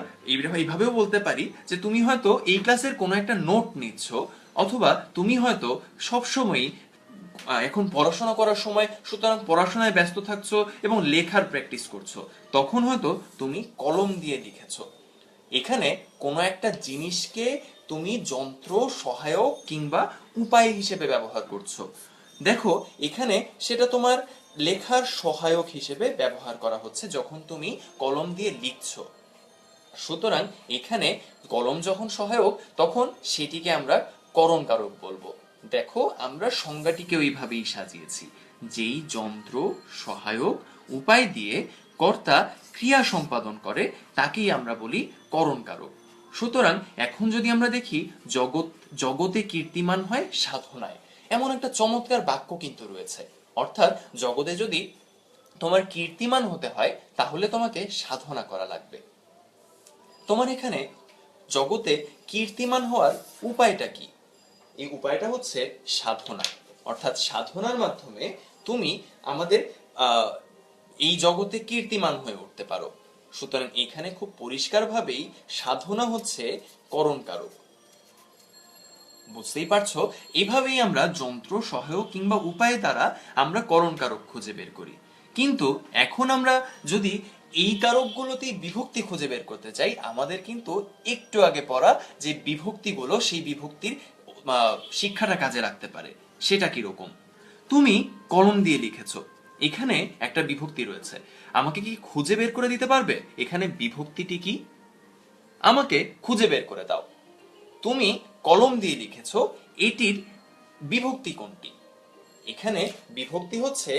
Speaker 1: এইভাবেও বলতে পারি যে তুমি হয়তো এই ক্লাসের কোনো একটা নোট নিচ্ছ, অথবা তুমি হয়তো সবসময়ই এখন পড়াশোনা করার সময়, সুতরাং পড়াশোনায় ব্যস্ত থাকছো এবং লেখার প্র্যাকটিস করছো, তখন হয়তো তুমি কলম দিয়ে লিখেছো। এখানে কোনো একটা জিনিসকে তুমি যন্ত্র, সহায়ক কিংবা উপায় হিসেবে ব্যবহার করছো। দেখো, এখানে সেটা তোমার লেখার সহায়ক হিসেবে ব্যবহার করা হচ্ছে যখন তুমি কলম দিয়ে লিখছো। সুতরাং এখানে কলম যখন সহায়ক, তখন সেটিকে আমরা করণ কারক বলবো। দেখো, আমরা সংজ্ঞাটিকে ওইভাবেই সাজিয়েছি, যেই যন্ত্র, সহায়ক, উপায় দিয়ে কর্তা ক্রিয়া সম্পাদন করে তাকেই আমরা বলি করণ কারক। সুতরাং এখন যদি আমরা দেখি জগতে কীর্তিমান হয় সাধনায়, এমন একটা চমৎকার বাক্য কিন্তু রয়েছে। অর্থাৎ জগতে যদি তোমার কীর্তিমান হতে হয় তাহলে তোমাকে সাধনা করা লাগবে। তোমার এখানে জগতে কীর্তিমান হওয়ার উপায়টা কি? এই উপায়টা হচ্ছে সাধনা। অর্থাৎ সাধনার মাধ্যমে তুমি আমাদের এই জগতে কীর্তিমান হয়ে উঠতে পারো। সুতরাং এখানে খুব পরিষ্কারভাবেই সাধনা হচ্ছে করণকারক। বুঝতেই পারছো, এভাবেই আমরা যন্ত্র সহায়ক কিংবা উপায় দ্বারা আমরা করণকারক খুঁজে বের করি। কিন্তু এখন আমরা যদি এই কারকগুলোতেই বিভক্তি খুঁজে বের করতে চাই, আমাদের কিন্তু একটু আগে পড়া যে বিভক্তিগুলো, সেই বিভক্তির শিক্ষাটা কাজে রাখতে পারে। সেটা কিরকম? তুমি কলম দিয়ে লিখেছো, এখানে একটা বিভক্তি রয়েছে, আমাকে কি খুঁজে বের করে দিতে পারবে এখানে বিভক্তিটি কি? আমাকে খুঁজে বের করে দাও। তুমি কলম দিয়ে লিখেছো, এটির বিভক্তি কোনটি? এখানে বিভক্তি হচ্ছে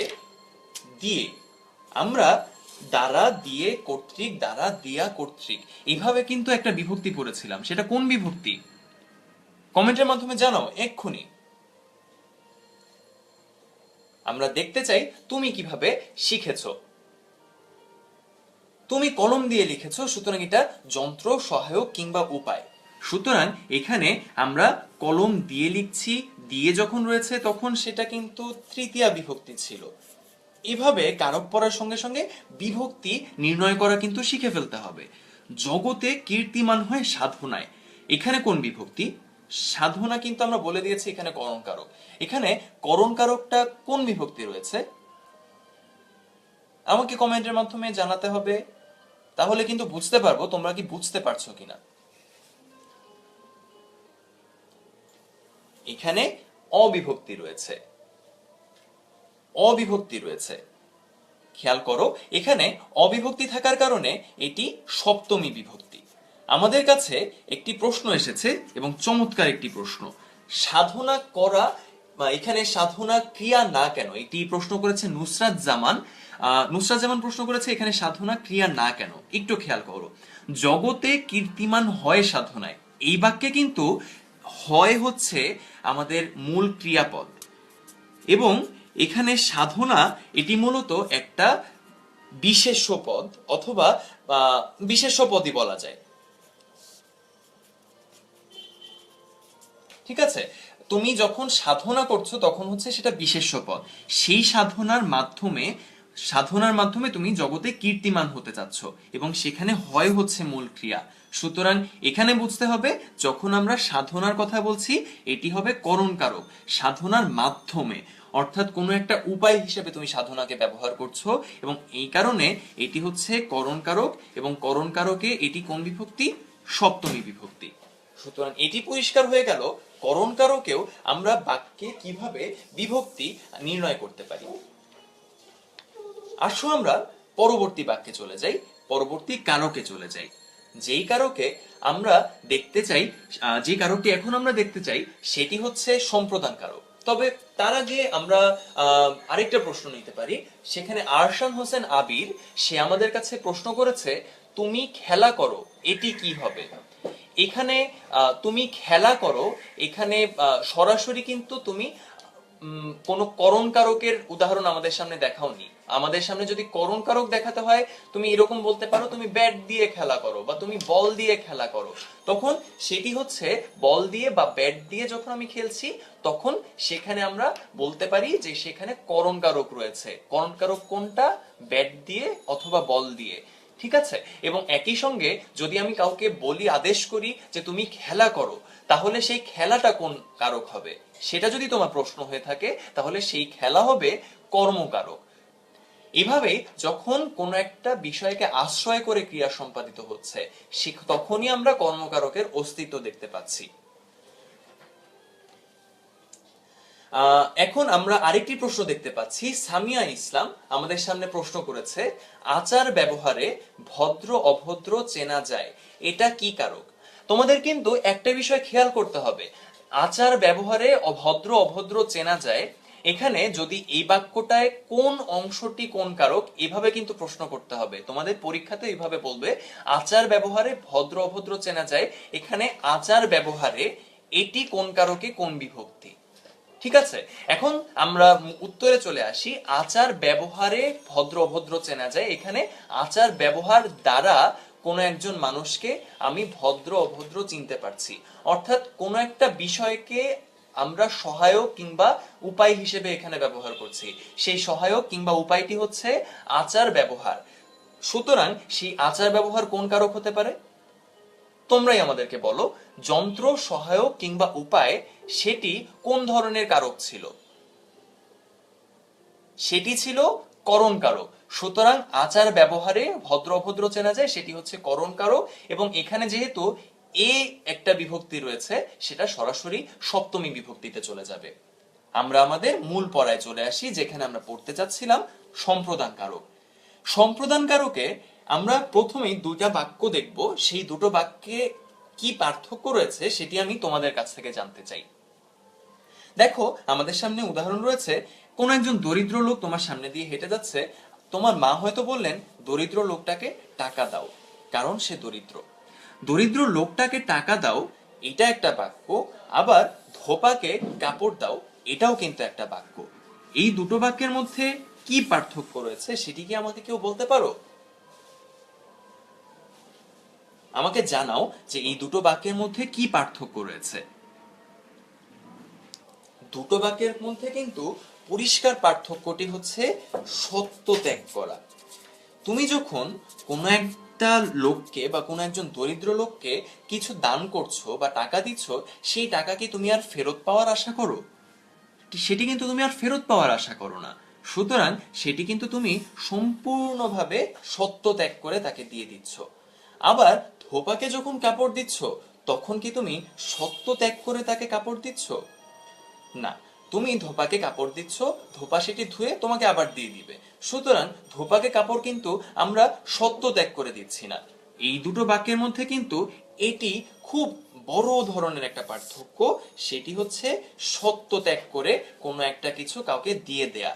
Speaker 1: দিয়ে। আমরা দ্বারা, দিয়ে, কর্তৃক, দ্বারা, দিয়া, কর্তৃক, এইভাবে কিন্তু একটা বিভক্তি পড়েছিলাম। সেটা কোন বিভক্তি? কমেন্টের মাধ্যমে জানাও এক্ষুনি। আমরা দেখতে চাই তুমি কিভাবে শিখেছো। তুমি কলম দিয়ে লিখেছো, সুতরাং এটা যন্ত্র সহায়ক কিংবা উপায়। সুতরাং এখানে আমরা কলম দিয়ে লিখছি, দিয়ে যখন রয়েছে তখন সেটা কিন্তু তৃতীয়া বিভক্তি ছিল। এভাবে কারক পড়ার সঙ্গে সঙ্গে বিভক্তি নির্ণয় করা কিন্তু শিখে ফেলতে হবে। জগতে কীর্তিমান হয় সাধনায়, এখানে কোন বিভক্তি? সাধনা কিন্তু আমরা বলে দিয়েছি এখানে করণকারক। এখানে করণকারকটা কোন বিভক্তি রয়েছে আমাকে কমেন্টের মাধ্যমে জানাতে হবে, তাহলে কিন্তু বুঝতে পারবো তোমরা কি বুঝতে পারছো কিনা। এখানে অবিভক্তি রয়েছে, অবিভক্তি রয়েছে। খেয়াল করো, এখানে অবিভক্তি থাকার কারণে এটি সপ্তমী বিভক্তি। আমাদের কাছে একটি প্রশ্ন এসেছে এবং চমৎকার একটি প্রশ্ন, সাধনা করা এখানে সাধনা ক্রিয়া না কেন? এটি প্রশ্ন করেছে নুসরাত জামান। নুসরাত জামান প্রশ্ন করেছে এখানে সাধনা ক্রিয়া না কেন। একটু খেয়াল করো, জগতে কীর্তিমান হয় সাধনায়, এই বাক্যে কিন্তু হয় হচ্ছে আমাদের মূল ক্রিয়াপদ, এবং এখানে সাধনা এটি মূলত একটা বিশেষ্য পদ অথবা বিশেষ্য পদই বলা যায়। ঠিক আছে, তুমি যখন সাধনা করছো তখন হচ্ছে সেটা বিশেষ্য পদ। সেই সাধনার মাধ্যমে তুমি জগতে কীর্তিমান হতে চাচ্ছ এবং সেখানে হয় হচ্ছে মূল ক্রিয়া। সুতরাং এখানে বুঝতে হবে যখন আমরা সাধনার কথা বলছি এটি হবে করণকারক, সাধনার মাধ্যমে, অর্থাৎ কোনো একটা উপায় হিসেবে তুমি সাধনাকে ব্যবহার করছো এবং এই কারণে এটি হচ্ছে করণকারক, এবং করণকারকে এটি কোন বিভক্তি? সপ্তমী বিভক্তি। সুতরাং এটি পরিষ্কার হয়ে গেল করণকারকেও আমরা বাক্যে কিভাবে বিভক্তি নির্ণয় করতে পারি। আসো আমরা পরবর্তী বাক্যে চলে যাই, পরবর্তী কারকে চলে যাই। যেই কারকে আমরা দেখতে চাই, যে কারকটি এখন আমরা দেখতে চাই সেটি হচ্ছে সম্প্রদান কারক। তবে তার আগে আমরা আরেকটা প্রশ্ন নিতে পারি। সেখানে আরশান হোসেন আবির, সে আমাদের কাছে প্রশ্ন করেছে তুমি খেলা করো, এটি কি হবে? এখানে তুমি খেলা করো, এখানে সরাসরি কিন্তু তুমি কোন করণকারকের উদাহরণ আমাদের সামনে দেখাওনি। আমাদের সামনে যদি করণকারক দেখাতে হয় তুমি এরকম বলতে পারো তুমি ব্যাট দিয়ে খেলা করো বা তুমি বল দিয়ে খেলা করো, তখন সেটি হচ্ছে বল দিয়ে বা ব্যাট দিয়ে যখন আমি খেলছি তখন সেখানে আমরা বলতে পারি যে সেখানে করণকারক রয়েছে। করণকারক কোনটা? ব্যাট দিয়ে অথবা বল দিয়ে। ঠিক আছে, এবং একই সঙ্গে যদি আমি কাউকে বলি, আদেশ করি যে তুমি খেলা করো, তাহলে সেই খেলাটা কোন কারক হবে? সেটা যদি তোমার প্রশ্ন হয়ে থাকে তাহলে সেই খেলা হবে কর্মকারক। এভাবে যখন কোন একটা বিষয়কে আশ্রয় করে ক্রিয়া সম্পাদিত হচ্ছে তখনই আমরা কর্মকারকের অস্তিত্ব দেখতে পাচ্ছি। এখন আমরা আরেকটি প্রশ্ন দেখতে পাচ্ছি। সামিয়া ইসলাম আমাদের সামনে প্রশ্ন করেছে আচার ব্যবহারে ভদ্র অভদ্র চেনা যায়, এটা কি কারক? তোমাদের কিন্তু একটা বিষয় খেয়াল করতে হবে, আচার ব্যবহারে ভদ্র অভদ্র চেনা যায়, এখানে যদি এই বাক্যটায় কোন অংশটি কোন কারক এভাবে কিন্তু প্রশ্ন করতে হবে। তোমাদের পরীক্ষাতে এইভাবে বলবে আচার ব্যবহারে ভদ্র অভদ্র চেনা যায়, এখানে আচার ব্যবহারে এটি কোন কারকে কোন বিভক্তি। ঠিক আছে, এখন আমরা উত্তরে চলে আসি। আচার ব্যবহারে ভদ্র অভদ্র চেনা যায়। এখানে আচার ব্যবহার দ্বারা কোনো একজন মানুষকে আমি ভদ্র অভদ্র চিনতে পারছি, অর্থাৎ কোনো একটা বিষয়কে আমরা সহায়ক কিংবা উপায় হিসেবে এখানে ব্যবহার করছি। সেই সহায়ক কিংবা উপায়টি হচ্ছে আচার ব্যবহার। সুতরাং সেই আচার ব্যবহার কোন কারক হতে পারে? তোমরাই আমাদেরকে বলো, যন্ত্র, সহায়ক কিংবা উপায় সেটি কোন ধরনের কারক ছিল? সেটি ছিল করণ কারক। সুতরাং আচার ব্যবহারে ভদ্র অভদ্র চেনা যায়, সেটি হচ্ছে করণ কারক। এবং এখানে যেহেতু এ একটা বিভক্তি রয়েছে, সেটা সরাসরি সপ্তমী বিভক্তিতে চলে যাবে। আমরা আমাদের মূল পড়ায় চলে আসি, যেখানে আমরা পড়তে চাচ্ছিলাম সম্প্রদান কারক। সম্প্রদান কারকে আমরা প্রথমেই দুটা বাক্য দেখব, সেই দুটো বাক্যে কি পার্থক্য রয়েছে সেটি আমি তোমাদের কাছ থেকে জানতে চাই। দেখো, আমাদের সামনে উদাহরণ রয়েছে, কোন একজন দরিদ্র লোক তোমার সামনে দিয়ে হেঁটে যাচ্ছে। তোমার মা হয়তো বললেন, দরিদ্র লোকটাকে টাকা দাও, কারণ সে দরিদ্র। দরিদ্র লোকটাকে টাকা দাও, এটা একটা বাক্য। আবার ধোপাকে কাপড় দাও, এটাও কিন্তু একটা বাক্য। এই দুটো বাক্যের মধ্যে কি পার্থক্য রয়েছে সেটি কি আমাকে কেউ বলতে পারো? আমাকে জানাও যে এই দুটো বাক্যের মধ্যে কি পার্থক্য রয়েছে। দুটো বাক্যের মধ্যে কিন্তু পরিষ্কার পার্থক্যটি হচ্ছে সত্য ত্যাগ করা। তুমি যখন কোনো একটা লোককে বা কোনো একজন দরিদ্র লোককে কিছু দান করছো বা টাকা দিচ্ছ, সেই টাকা কি তুমি আর ফেরত পাওয়ার আশা করো? সেটি কিন্তু তুমি আর ফেরত পাওয়ার আশা করো না। সুতরাং সেটি কিন্তু তুমি সম্পূর্ণভাবে সত্য ত্যাগ করে তাকে দিয়ে দিচ্ছ। আবার ধোপাকে যখন কাপড় দিচ্ছ, তখন কি তুমি সত্য ত্যাগ করে তাকে কাপড় দিচ্ছ? না, তুমি ধোপাকে কাপড় দিচ্ছ, ধোপা সেটি ধুয়ে তোমাকে আবার দিয়ে দিবে। সুতরাং ধোপাকে কাপড় কিন্তু আমরা সত্য ত্যাগ করে দিচ্ছি না। এই দুটো বাক্যের মধ্যে কিন্তু এটি খুব বড় ধরনের একটা পার্থক্য, সেটি হচ্ছে সত্য ত্যাগ করে কোনো একটা কিছু কাউকে দিয়ে দেয়া।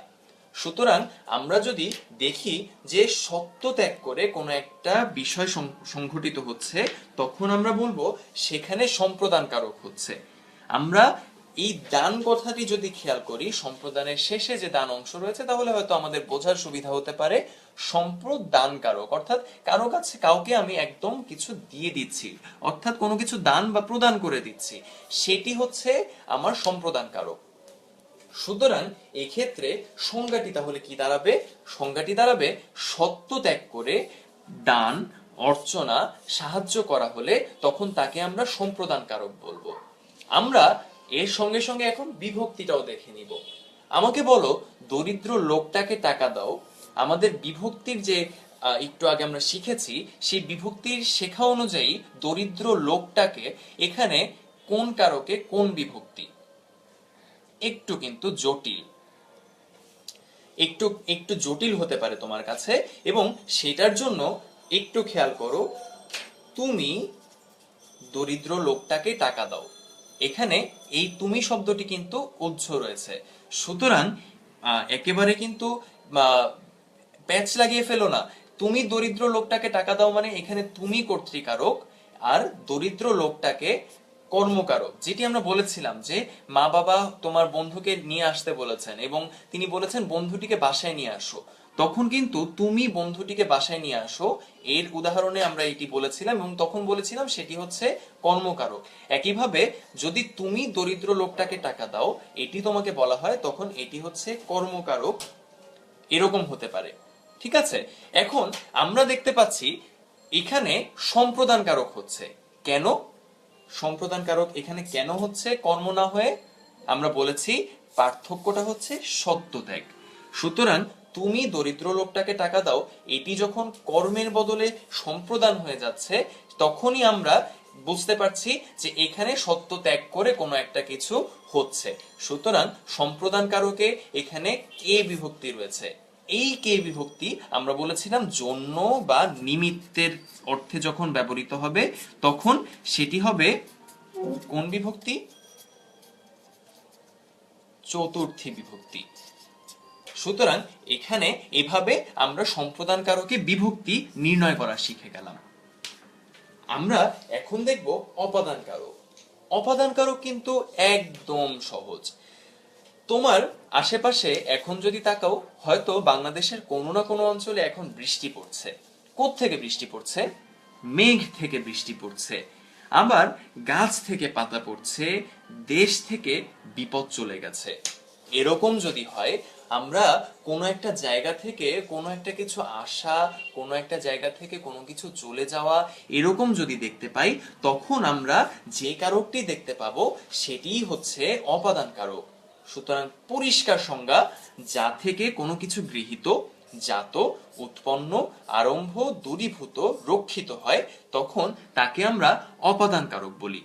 Speaker 1: সুতরাং আমরা যদি দেখি যে সত্য ত্যাগ করে কোনো একটা বিষয় সংঘটিত হচ্ছে, তখন আমরা বলবো সেখানে সম্প্রদান কারক হচ্ছে। আমরা এই দান কথাটি যদি খেয়াল করি, সম্প্রদানের শেষে যে দান অংশ রয়েছে, তাহলে হয়তো আমাদের বোঝার সুবিধা হতে পারে সম্প্রদান কারক, অর্থাৎ কারো কাছে কাউকে আমি একদম কিছু দিয়ে দিচ্ছি, অর্থাৎ কোনো কিছু দান বা প্রদান করে দিচ্ছি, সেটি হচ্ছে আমার সম্প্রদান কারক। সুতরাং এই ক্ষেত্রে সংজ্ঞাটি তাহলে কি দাঁড়াবে? সংজ্ঞাটি দাঁড়াবে সত্য ত্যাগ করে দান, অর্চনা, সাহায্য করা হলে তখন তাকে আমরা সম্প্রদান কারক বলবো। আমরা এর সঙ্গে সঙ্গে এখন বিভক্তিটাও দেখে নিব। আমাকে বলো, দরিদ্র লোকটাকে টাকা দাও। আমাদের বিভক্তির যে একটু আগে আমরা শিখেছি, সেই বিভক্তির শেখা অনুযায়ী দরিদ্র লোকটাকে এখানে কোন কারকে কোন বিভক্তি? একটু কিন্তু জটিল, একটু একটু জটিল হতে পারে তোমার কাছে, এবং সেটার জন্য একটু খেয়াল করো, তুমি দরিদ্র লোকটাকে টাকা দাও। এখানে এই তুমি শব্দটি কিন্তু উহ্য রয়েছে। সুতরাং একেবারে কিন্তু প্যাচ লাগিয়ে ফেলো না। তুমি দরিদ্র লোকটাকে টাকা দাও মানে এখানে তুমি কর্তৃকারক, আর দরিদ্র লোকটাকে কর্মকারক। যেটি আমরা বলেছিলাম যে মা বাবা তোমার বন্ধুকে নিয়ে আসতে বলেছেন এবং তিনি বলেছেন বন্ধুটিকে বাসায় নিয়ে আসো, তখন কিন্তু তুমি বন্ধুটিকে বাসায় নিয়ে আসো, এর উদাহরণে আমরা এটি বলেছিলাম এবং তখন বলেছিলাম সেটি হচ্ছে কর্মকারক। একইভাবে যদি তুমি দরিদ্র লোকটাকে টাকা দাও, এটি তোমাকে বলা হয়, তখন এটি হচ্ছে কর্মকারক, এরকম হতে পারে। ঠিক আছে, এখন আমরা দেখতে পাচ্ছি এখানে সম্প্রদান কারক হচ্ছে। কেন সম্প্রদান কারক এখানে কেন হচ্ছে কর্ম না হয়ে? আমরা বলেছি পার্থক্যটা হচ্ছে সত্য ত্যাগ। সুতরাং তুমি দরিদ্র লোকটাকে টাকা দাও, এটি যখন কর্মের বদলে সম্প্রদান হয়ে যাচ্ছে, তখনই আমরা বুঝতে পারছি যে এখানে সত্য ত্যাগ করে কোনো একটা কিছু হচ্ছে। সুতরাং সম্প্রদান কারকে এখানে কে বিভক্তি রয়েছে। এই কে বিভক্তি আমরা বলেছিলাম জন্য বা নিমিত্তের অর্থে যখন ব্যবহৃত হবে, তখন সেটি হবে কোন বিভক্তি? চতুর্থী বিভক্তি। সুতরাং এখানে এভাবে আমরা সম্প্রদান কারকে বিভক্তি নির্ণয় করা শিখে গেলাম। আমরা এখন দেখব অপাদান কারক। অপাদান কারক কিন্তু একদম সহজ। তোমার আশেপাশে এখন যদি তাকাও, হয়তো বাংলাদেশের কোনো না কোনো অঞ্চলে এখন বৃষ্টি পড়ছে। কোত্থেকে বৃষ্টি পড়ছে? মেঘ থেকে বৃষ্টি পড়ছে। আবার গাছ থেকে পাতা পড়ছে, দেশ থেকে বিপদ চলে গেছে। এরকম যদি হয়, আমরা কোনো একটা জায়গা থেকে কোনো একটা কিছু আসা, কোনো একটা জায়গা থেকে কোনো কিছু চলে যাওয়া, এরকম যদি দেখতে পাই, তখন আমরা যে কারকটি দেখতে পাবো সেটিই হচ্ছে অপাদান কারক। সুতরাং পরিষ্কার সংজ্ঞা, যা থেকে কোনো কিছু গৃহীত, জাত, উৎপন্ন, আরম্ভ, দূরীভূত, রক্ষিত হয়, তখন তাকে আমরা অপাদান কারক বলি।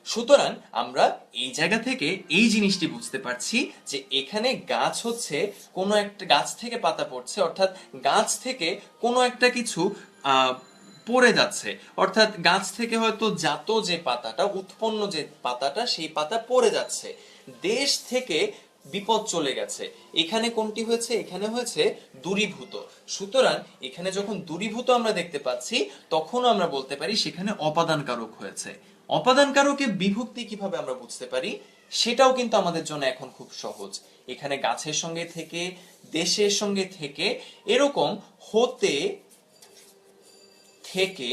Speaker 1: সুতরাং আমরা এই জায়গা থেকে এই জিনিসটি বুঝতে পারছি যে এখানে গাছ হচ্ছে কোনো একটা, গাছ থেকে পাতা পড়ছে অর্থাৎ গাছ থেকে কোনো একটা কিছু পড়ে যাচ্ছে, অর্থাৎ গাছ থেকে হয়তো জাত যে পাতাটা, উৎপন্ন যে পাতাটা, সেই পাতা পড়ে যাচ্ছে। দেশ থেকে বিপদ চলে গেছে, এখানে কোনটি হয়েছে? এখানে হয়েছে দূরীভূত। সুতরাং এখানে যখন দূরীভূত আমরা দেখতে পাচ্ছি, তখন আমরা বলতে পারি সেখানে অপাদান কারক হয়েছে। অপাদান কারকে বিভক্তি কিভাবে আমরা বুঝতে পারি, সেটাও কিন্তু আমাদের জন্য এখন খুব সহজ। এখানে গাছের সঙ্গে থেকে, দেশের সঙ্গে থেকে, এরকম হতে, থেকে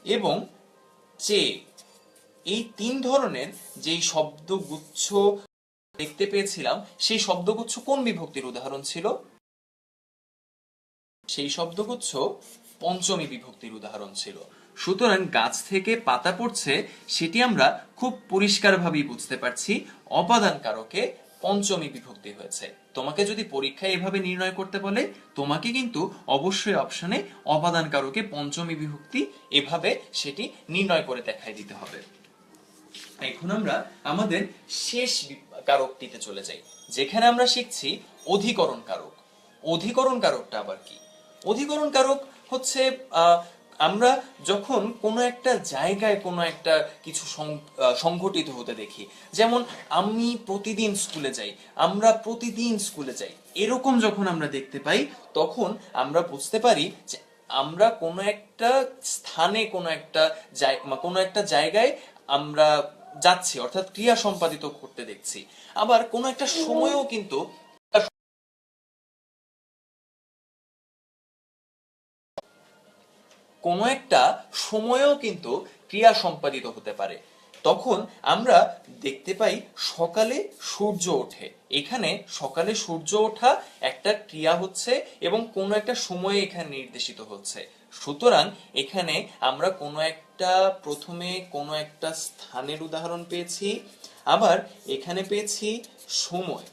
Speaker 1: এবং চেয়ে, এই তিন ধরনের যেই শব্দগুচ্ছ দেখতে পেয়েছিলাম, সেই শব্দগুচ্ছ কোন বিভক্তির উদাহরণ ছিল? সেই শব্দগুচ্ছ পঞ্চমী বিভক্তির উদাহরণ ছিল। সুতরাং গাছ থেকে পাতা পড়ছে, সেটি আমরা খুব পরিষ্কারভাবেই বুঝতে পারছি অপাদান কারকে পঞ্চমী বিভক্তি হয়েছে। তোমাকে যদি পরীক্ষায় এভাবে নির্ণয় করতে বলে, তোমাকে কিন্তু অবশ্যই অপশনে অপাদান কারকে পঞ্চমী বিভক্তি এভাবে সেটি নির্ণয় করে দেখাই দিতে হবে। এখন আমরা আমাদের শেষ কারকটিতে চলে যাই, যেখানে আমরা শিখছি অধিকরণ কারক। অধিকরণ কারকটা আবার কি? অধিকরণ কারক হচ্ছে আমরা যখন কোনো একটা জায়গায় কোনো একটা কিছু সংঘটিত হতে দেখি, যেমন আমি প্রতিদিন স্কুলে যাই, আমরা প্রতিদিন স্কুলে যাই, এরকম যখন আমরা দেখতে পাই, তখন আমরা বুঝতে পারি যে আমরা কোনো একটা স্থানে, কোনো একটা জায়গায় আমরা যাচ্ছি, অর্থাৎ ক্রিয়া সম্পাদিত করতে দেখছি। আবার কোনো একটা সময়ও কিন্তু কোনো একটা সময়েও কিন্তু ক্রিয়া সম্পাদিত হতে পারে। তখন আমরা দেখতে পাই সকালে সূর্য ওঠে, এখানে সকালে সূর্য ওঠা একটা ক্রিয়া হচ্ছে এবং কোনো একটা সময়ে এখানে নির্দেশিত হচ্ছে। সুতরাং এখানে আমরা প্রথমে কোনো একটা স্থানের উদাহরণ পেয়েছি, আবার এখানে পেয়েছি সময়।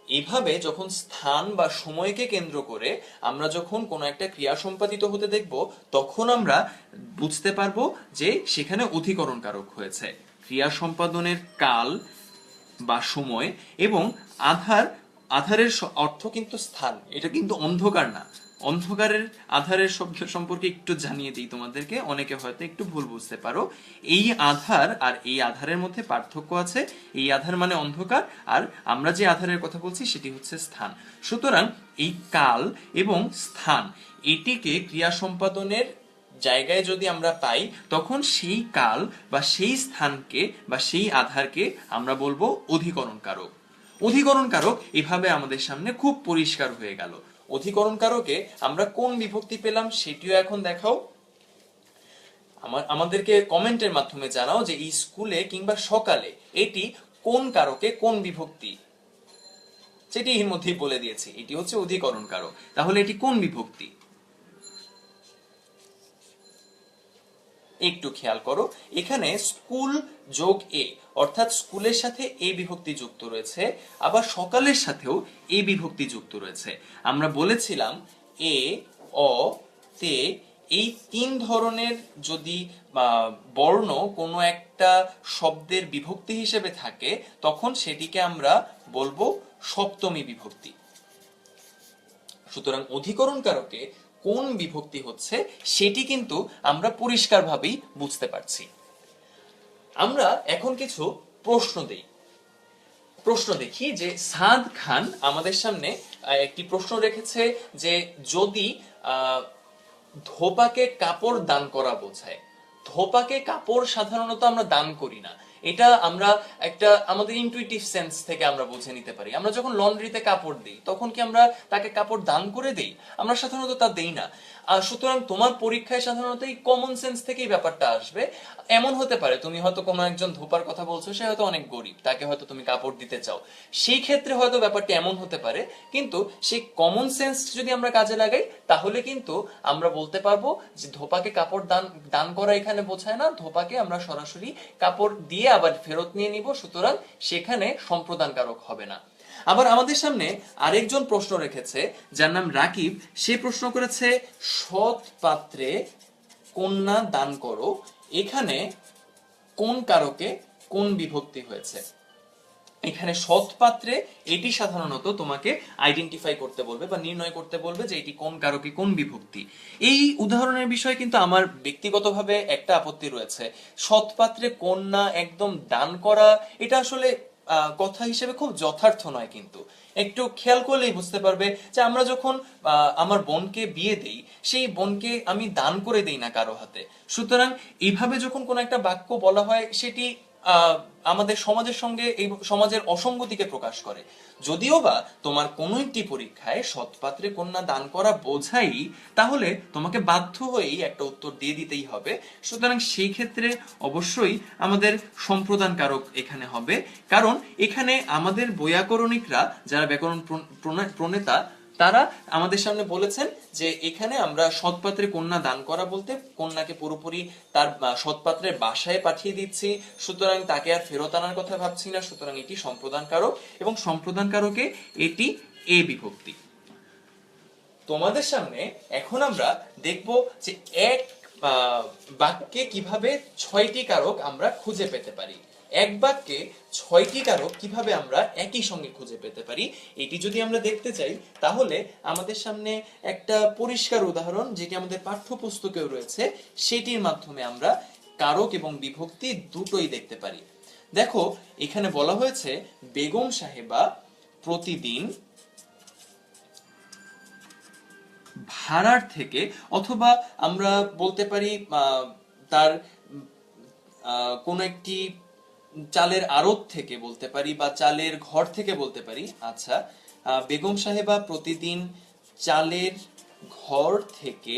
Speaker 1: এইভাবে যখন স্থান বা সময়কে কেন্দ্র করে আমরা যখন কোনো একটা ক্রিয়া সম্পাদিত হতে দেখব, তখন আমরা বুঝতে পারবো যে সেখানে অধিকরণ কারক হয়েছে। ক্রিয়া সম্পাদনের কাল বা সময় এবং আধারের অর্থ কিন্তু স্থান, এটা কিন্তু অন্ধকার না। অন্ধকারের আধারের শব্দ সম্পর্কে একটু জানিয়ে দিই তোমাদেরকে, অনেকে হয়তো একটু ভুল বুঝতে পারো। এই আধার আর এই আধারের মধ্যে পার্থক্য আছে। এই আধার মানে অন্ধকার, আর আমরা যে আধারের কথা বলছি সেটি হচ্ছে স্থান। সুতরাং এই কাল এবং স্থান, এটিকে ক্রিয়া সম্পাদনের জায়গায় যদি আমরা পাই, তখন সেই কাল বা সেই স্থানকে বা সেই আধারকে আমরা বলবো অধিকরণ কারক। অধিকরণ কারক এভাবে আমাদের সামনে খুব পরিষ্কার হয়ে গেল। অধিকরণ কারকে আমরা কোন বিভক্তি পেলাম সেটিও এখন দেখাও। আমাদেরকে কমেন্টের মাধ্যমে জানাও যে এই স্কুলে কিংবা সকালে এটি কোন কারকে কোন বিভক্তি, সেটি এর মধ্যেই বলে দিয়েছি, এটি হচ্ছে অধিকরণ কারক। তাহলে এটি কোন বিভক্তি? একটু খেয়াল করো, এখানে স্কুল যোগ এ, অর্থাৎ স্কুলের সাথে এ বিভক্তি যুক্ত রয়েছে, আবার সকালের সাথেও এ বিভক্তি যুক্ত রয়েছে। আমরা বলেছিলাম এ, অ, তে, এই তিন ধরনের যদি বর্ণ কোনো একটা শব্দের বিভক্তি হিসেবে থাকে, তখন সেটিকে আমরা বলবো সপ্তমী বিভক্তি। সুতরাং অধিকরণ কারকে কোন বিভক্তি হচ্ছে সেটি কিন্তু আমরা পরিষ্কারভাবেই বুঝতে পারছি। আমরা এখন কিছু প্রশ্ন দেখি যে সাদ খান আমাদের সামনে একটি প্রশ্ন রেখেছে যে যদি ধোপাকে কাপড় দান করা বোঝায়। ধোপাকে কাপড় সাধারণত আমরা দান করি না, এটা আমরা একটা আমাদের ইনটুইটিভ সেন্স থেকে আমরা বুঝে নিতে পারি। আমরা যখন লন্ড্রিতে কাপড় দিই তখন কি আমরা তাকে কাপড় দান করে দেই? আমরা সাধারণত তা দেই না। আর সুতরাং তোমার পরীক্ষায় সাধারণত এই কমন সেন্স থেকেই ব্যাপারটা আসবে। এমন হতে পারে তুমি হয়তো কোনো একজন ধোপার কথা বলছো, সে হয়তো অনেক গরিব, তাকে হয়তো তুমি কাপড় দিতে চাও, সেই ক্ষেত্রে হয়তো ব্যাপারটা এমন হতে পারে। কিন্তু সেই কমন সেন্স যদি আমরা কাজে লাগাই তাহলে কিন্তু আমরা বলতে পারবো যে ধোপাকে কাপড় দান দান করা এখানে বোঝায় না, ধোপাকে আমরা সরাসরি কাপড় দিয়ে আবার ফেরত নিয়ে নিব, সুতরাং সেখানে সম্প্রদানকারক হবে না। আবার আমাদের সামনে আরেকজন প্রশ্ন রেখেছে যার নাম রাকিব, সে প্রশ্ন করেছে সৎ পাত্রে কন্যা দান করো, এখানে কোন কারকে কোন বিভক্তি হয়েছে? এখানে সৎ পাত্রে এটি সাধারণত তোমাকে আইডেন্টিফাই করতে বলবে বা নির্ণয় করতে বলবে যে এটি কোন কারকে কোন বিভক্তি। এই উদাহরণের বিষয়ে কিন্তু আমার ব্যক্তিগতভাবে একটা আপত্তি রয়েছে। সৎ পাত্রে কন্যা একদম দান করা এটা আসলে কথা হিসেবে খুব যথার্থ নয়। কিন্তু একটু খেয়াল করলেই বুঝতে পারবে যে আমরা যখন আমার বোনকে বিয়ে দেই, সেই বোনকে আমি দান করে দেই না কারো হাতে। সুতরাং এইভাবে যখন কোনো একটা বাক্য বলা হয় সেটি আমাদের সমাজের সঙ্গে এই সমাজের অসঙ্গতিকে প্রকাশ করে। যদিও বা তোমার কোনো একটি পরীক্ষায় সৎপাত্রে কন্যা দান করা বোঝাই, তাহলে তোমাকে বাধ্য হয়েই একটা উত্তর দিয়ে দিতেই হবে। সুতরাং সেই ক্ষেত্রে অবশ্যই আমাদের সম্প্রদান কারক এখানে হবে, কারণ এখানে আমাদের বৈয়াকরণিকরা যারা ব্যাকরণ প্রণেতা তারা আমাদের সামনে বলেছেন যে এখানে আমরা সৎপাত্রে কন্যা দান করা বলতে কন্যাকে পুরোপুরি তার সৎপাত্রের বাসায় পাঠিয়ে দিচ্ছি, সুতরাং তাকে আর ফেরত আনার কথা ভাবছি না, সুতরাং এটি সম্প্রদান কারক এবং সম্প্রদান কারকে এটি এ বিভক্তি। তোমাদের সামনে এখন আমরা দেখব যে এক বাক্যে কিভাবে 6টি কারক আমরা খুঁজে পেতে পারি। এক বাক্যে 6টি কারক কিভাবে আমরা একই সঙ্গে খুঁজে পেতে পারি, এটি যদি আমরা দেখতে চাই তাহলে আমাদের সামনে একটা পরিষ্কার উদাহরণ, যেটি আমাদের পাঠ্যপুস্তকেও রয়েছে, সেটির মাধ্যমে আমরা কারক এবং বিভক্তি দুটোই দেখতে পারি। দেখো এখানে বলা হয়েছে বেগম সাহেবা প্রতিদিন ভাড়ার থেকে, অথবা আমরা বলতে পারি তার কোন একটি চালের আড়ত থেকে বলতে পারি বা চালের ঘর থেকে বলতে পারি। আচ্ছা, বেগম সাহেবা প্রতিদিন চালের ঘর থেকে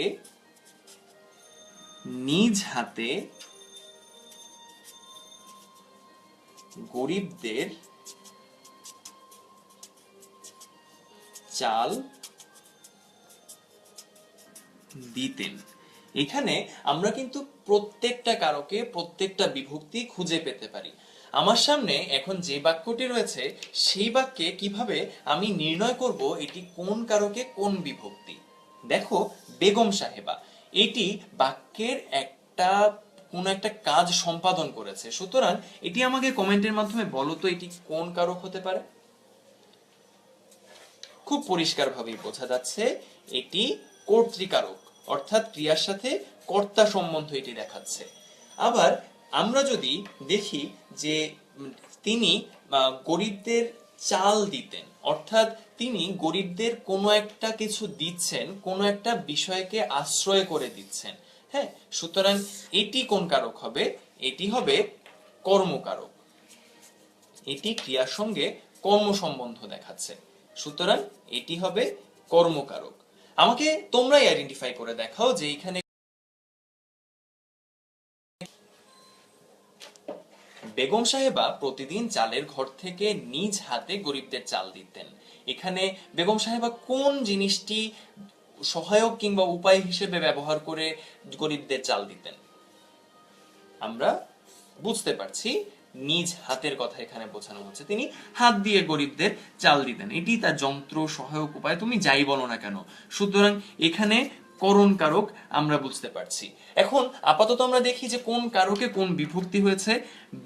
Speaker 1: নিজ হাতে গরিবদের চাল দিতেন। এখানে আমরা কিন্তু প্রত্যেকটা কারকে প্রত্যেকটা বিভক্তি খুঁজে পেতে পারি। আমার সামনে এখন যে বাক্যটি রয়েছে সেই বাক্যে কিভাবে আমি নির্ণয় করব এটি কোন কারকে কোন বিভক্তি। দেখো বেগম সাহেবা, এটি বাক্যের কোন একটা কাজ সম্পাদন করেছে, সুতরাং এটি আমাকে কমেন্টের মাধ্যমে বলো তো এটি কোন কারক হতে পারে। খুব পরিষ্কারভাবেই বোঝা যাচ্ছে এটি কর্তৃকারক, অর্থাৎ ক্রিয়ার সাথে কর্তা সম্বন্ধ এটি দেখাচ্ছে। আবার আমরা যদি দেখি যে তিনি গরিবদের চাল দিতেন, অর্থাৎ তিনি গরিবদের কোনো একটা কিছু দিচ্ছেন, কোনো একটা বিষয়কে আশ্রয় করে দিচ্ছেন। হ্যাঁ, সুতরাং এটি কোন কারক হবে? এটি হবে কর্মকারক। এটি ক্রিয়ার সঙ্গে কর্ম সম্বন্ধ দেখাচ্ছে, সুতরাং এটি হবে কর্মকারক। আমাকে তোমরাই আইডেন্টিফাই করে দেখাও যে এখানে বেগম সাহেবা প্রতিদিন চালের ঘর থেকে নিজ হাতে গরিবদের চাল দিতেন। এখানে বেগম সাহেবা কোন জিনিসটি সহায়ক কিংবা উপায় হিসেবে ব্যবহার করে গরিবদের চাল দিতেন? আমরা বুঝতে পারছি নিজ হাতের কথা এখানে বোঝানো হচ্ছে, তিনি হাত দিয়ে গরিবদের চাল দিতেন, এটি তার যন্ত্র সহায়ক উপায়, তুমি যাই বলো না কেন। সুতরাং এখানে করণ কারক আমরা বুঝতে পারছি। এখন আপাতত আমরা দেখি যে কোন কারকে কোন বিভক্তি হয়েছে।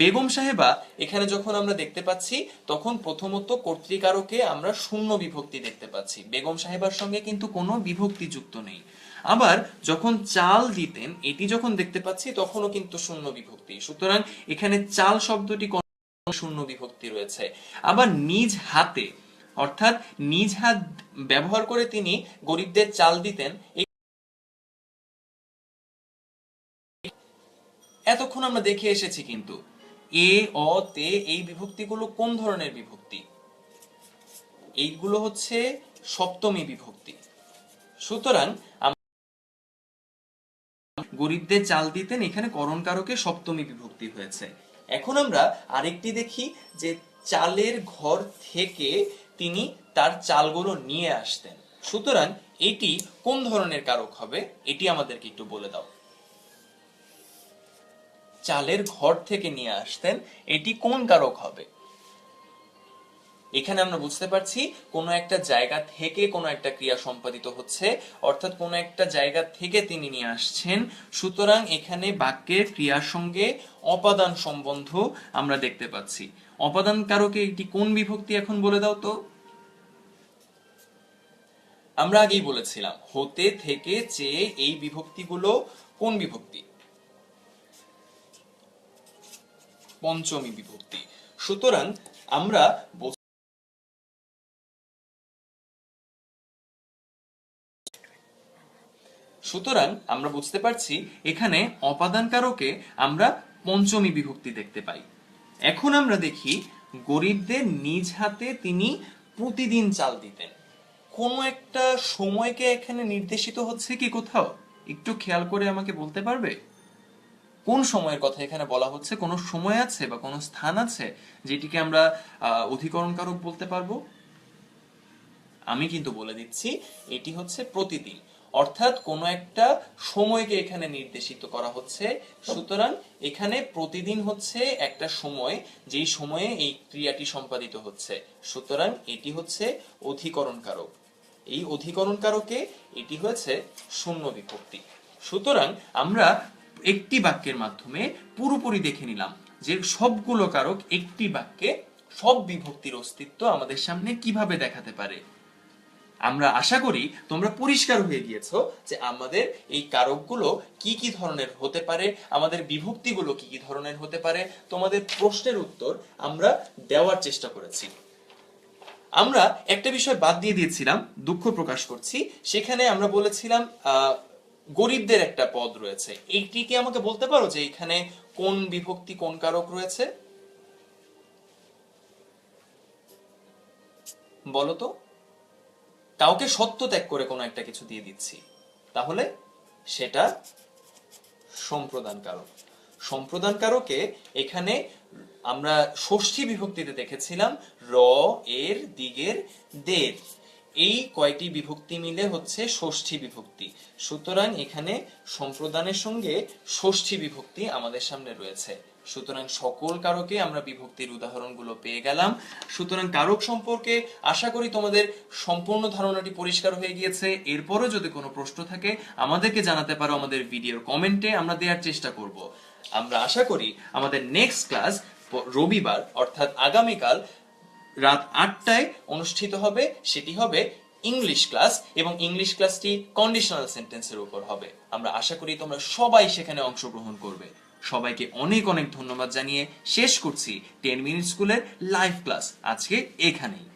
Speaker 1: বেগম সাহেবা এখানে যখন আমরা দেখতে পাচ্ছি তখন প্রথমত কর্তৃকারকে আমরা শূন্য বিভক্তি দেখতে পাচ্ছি, বেগম সাহেবার সঙ্গে কিন্তু কোনো বিভক্তি যুক্ত নেই। আবার যখন চাল দিতেন এটি যখন দেখতে পাচ্ছি তখনও কিন্তু শূন্য বিভক্তি, সুতরাং এখানে চাল শব্দটি শূন্য বিভক্তি রয়েছে। আবার নিজ হাতে, অর্থাৎ নিজ হাত ব্যবহার করে তিনি গরিবদের চাল দিতেন, এতক্ষণ আমরা দেখে এসেছি কিন্তু এ অ তে এই বিভক্তিগুলো কোন ধরনের বিভক্তি? এইগুলো হচ্ছে সপ্তমী বিভক্তি। সুতরাং গরিবদের চাল দিতেন, এখানে করণ কারকে সপ্তমী বিভক্তি হয়েছে। এখন আমরা আরেকটি দেখি যে চালের ঘর থেকে তিনি তার চালগুলো নিয়ে আসতেন। সুতরাং এটি কোন ধরনের কারক হবে, এটি আমাদেরকে একটু বলে দাও। চালের ঘর থেকে নিয়ে আসতেন, এটি কোন কারক হবে? এখানে আমরা বুঝতে পারছি কোনো একটা জায়গা থেকে কোনো একটা ক্রিয়া সম্পাদিত হচ্ছে, অর্থাৎ কোনো একটা জায়গা থেকে তিনি নিয়ে আসছেন। সুতরাং এখানে বাক্যের ক্রিয়ার সঙ্গে অপাদান সম্বন্ধ আমরা দেখতে পাচ্ছি। অপাদান কারকে এটি কোন বিভক্তি এখন বলে দাও তো। আমরা আগেই বলেছিলাম হতে থেকে চেয়ে এই বিভক্তিগুলো কোন বিভক্তি? পঞ্চমী বিভক্তি। সুতরাং আমরা বুঝতে পারছি এখানে অপাদান কারকে আমরা পঞ্চমী বিভক্তি দেখতে পাই। এখন আমরা দেখি গরিবদের নিজ হাতে তিনি প্রতিদিন চাল দিতেন। কোনো একটা সময়কে এখানে নির্দেশিত হচ্ছে কি কোথাও? একটু খেয়াল করে আমাকে বলতে পারবে কোন সময়ের কথা এখানে বলা হচ্ছে? কোনো সময় আছে বা কোনো স্থান আছে যেটিকে আমরা অধিকরণ কারক বলতে পারবো? আমি কিন্তু বলে দিচ্ছি এটি হচ্ছে প্রতিদিন, অর্থাৎ কোনো একটা সময়কে এখানে নির্দেশিত করা হচ্ছে। সুতরাং এখানে প্রতিদিন হচ্ছে একটা সময়, যেই সময়ে এই ক্রিয়াটি সম্পাদিত হচ্ছে। সুতরাং এটি হচ্ছে অধিকরণ কারক। এই অধিকরণ কারকে এটি হয়েছে শূন্য বিভক্তি। সুতরাং আমরা একটি বাক্যের মাধ্যমে পুরোপুরি দেখে নিলাম যে সবগুলো কারক একটি বাক্যে সব বিভক্তির অস্তিত্ব আমাদের সামনে কিভাবে দেখাতে পারে। আমরা আশা করি তোমরা পরিষ্কার হয়ে গিয়েছো যে আমাদের এই কারকগুলো কি কি ধরনের হতে পারে, আমাদের বিভক্তিগুলো কি কি ধরনের হতে পারে। তোমাদের প্রশ্নের উত্তর আমরা দেওয়ার চেষ্টা করেছি। আমরা একটা বিষয় বাদ দিয়ে দিয়েছিলাম, দুঃখ প্রকাশ করছি। সেখানে আমরা বলেছিলাম গরিবদের একটা পদ রয়েছে। এইটি কি আমাকে বলতে পারো যে এখানে কোন বিভক্তি কোন কারক রয়েছে? বলো তো। কাউকে সত্য ত্যাগ করে কোনো একটা কিছু দিয়ে দিচ্ছি, তাহলে সেটা সম্প্রদান কারক। সম্প্রদান কারকে এখানে আমরা ষষ্ঠী বিভক্তিতে দেখেছিলাম র এর দিগের দের, এই কয়টি বিভক্তি মিলে হচ্ছে ষষ্ঠী বিভক্তি। সুতরাং এখানে সম্প্রদানের সঙ্গে ষষ্ঠী বিভক্তি আমাদের সামনে রয়েছে। সুতরাং সকল কারকে আমরা বিভক্তির উদাহরণগুলো পেয়ে গেলাম। সুতরাং কারক সম্পর্কে আশা করি তোমাদের সম্পূর্ণ ধারণাটি পরিষ্কার হয়ে গিয়েছে। এরপরও যদি কোনো প্রশ্ন থাকে আমাদেরকে জানাতে পারো আমাদের ভিডিওর কমেন্টে, আমরা দেওয়ার চেষ্টা করব। আমরা আশা করি আমাদের নেক্সট ক্লাস রবিবার অর্থাৎ আগামীকাল রাত 8টায় অনুষ্ঠিত হবে। সেটি হবে ইংলিশ ক্লাস, এবং ইংলিশ ক্লাসটি কন্ডিশনাল সেন্টেন্সের উপর হবে। আমরা আশা করি তোমরা সবাই সেখানে অংশগ্রহণ করবে। সবাইকে অনেক অনেক ধন্যবাদ জানিয়ে শেষ করছি 10 মিনিট স্কুলের লাইভ ক্লাস আজকে এখানেই।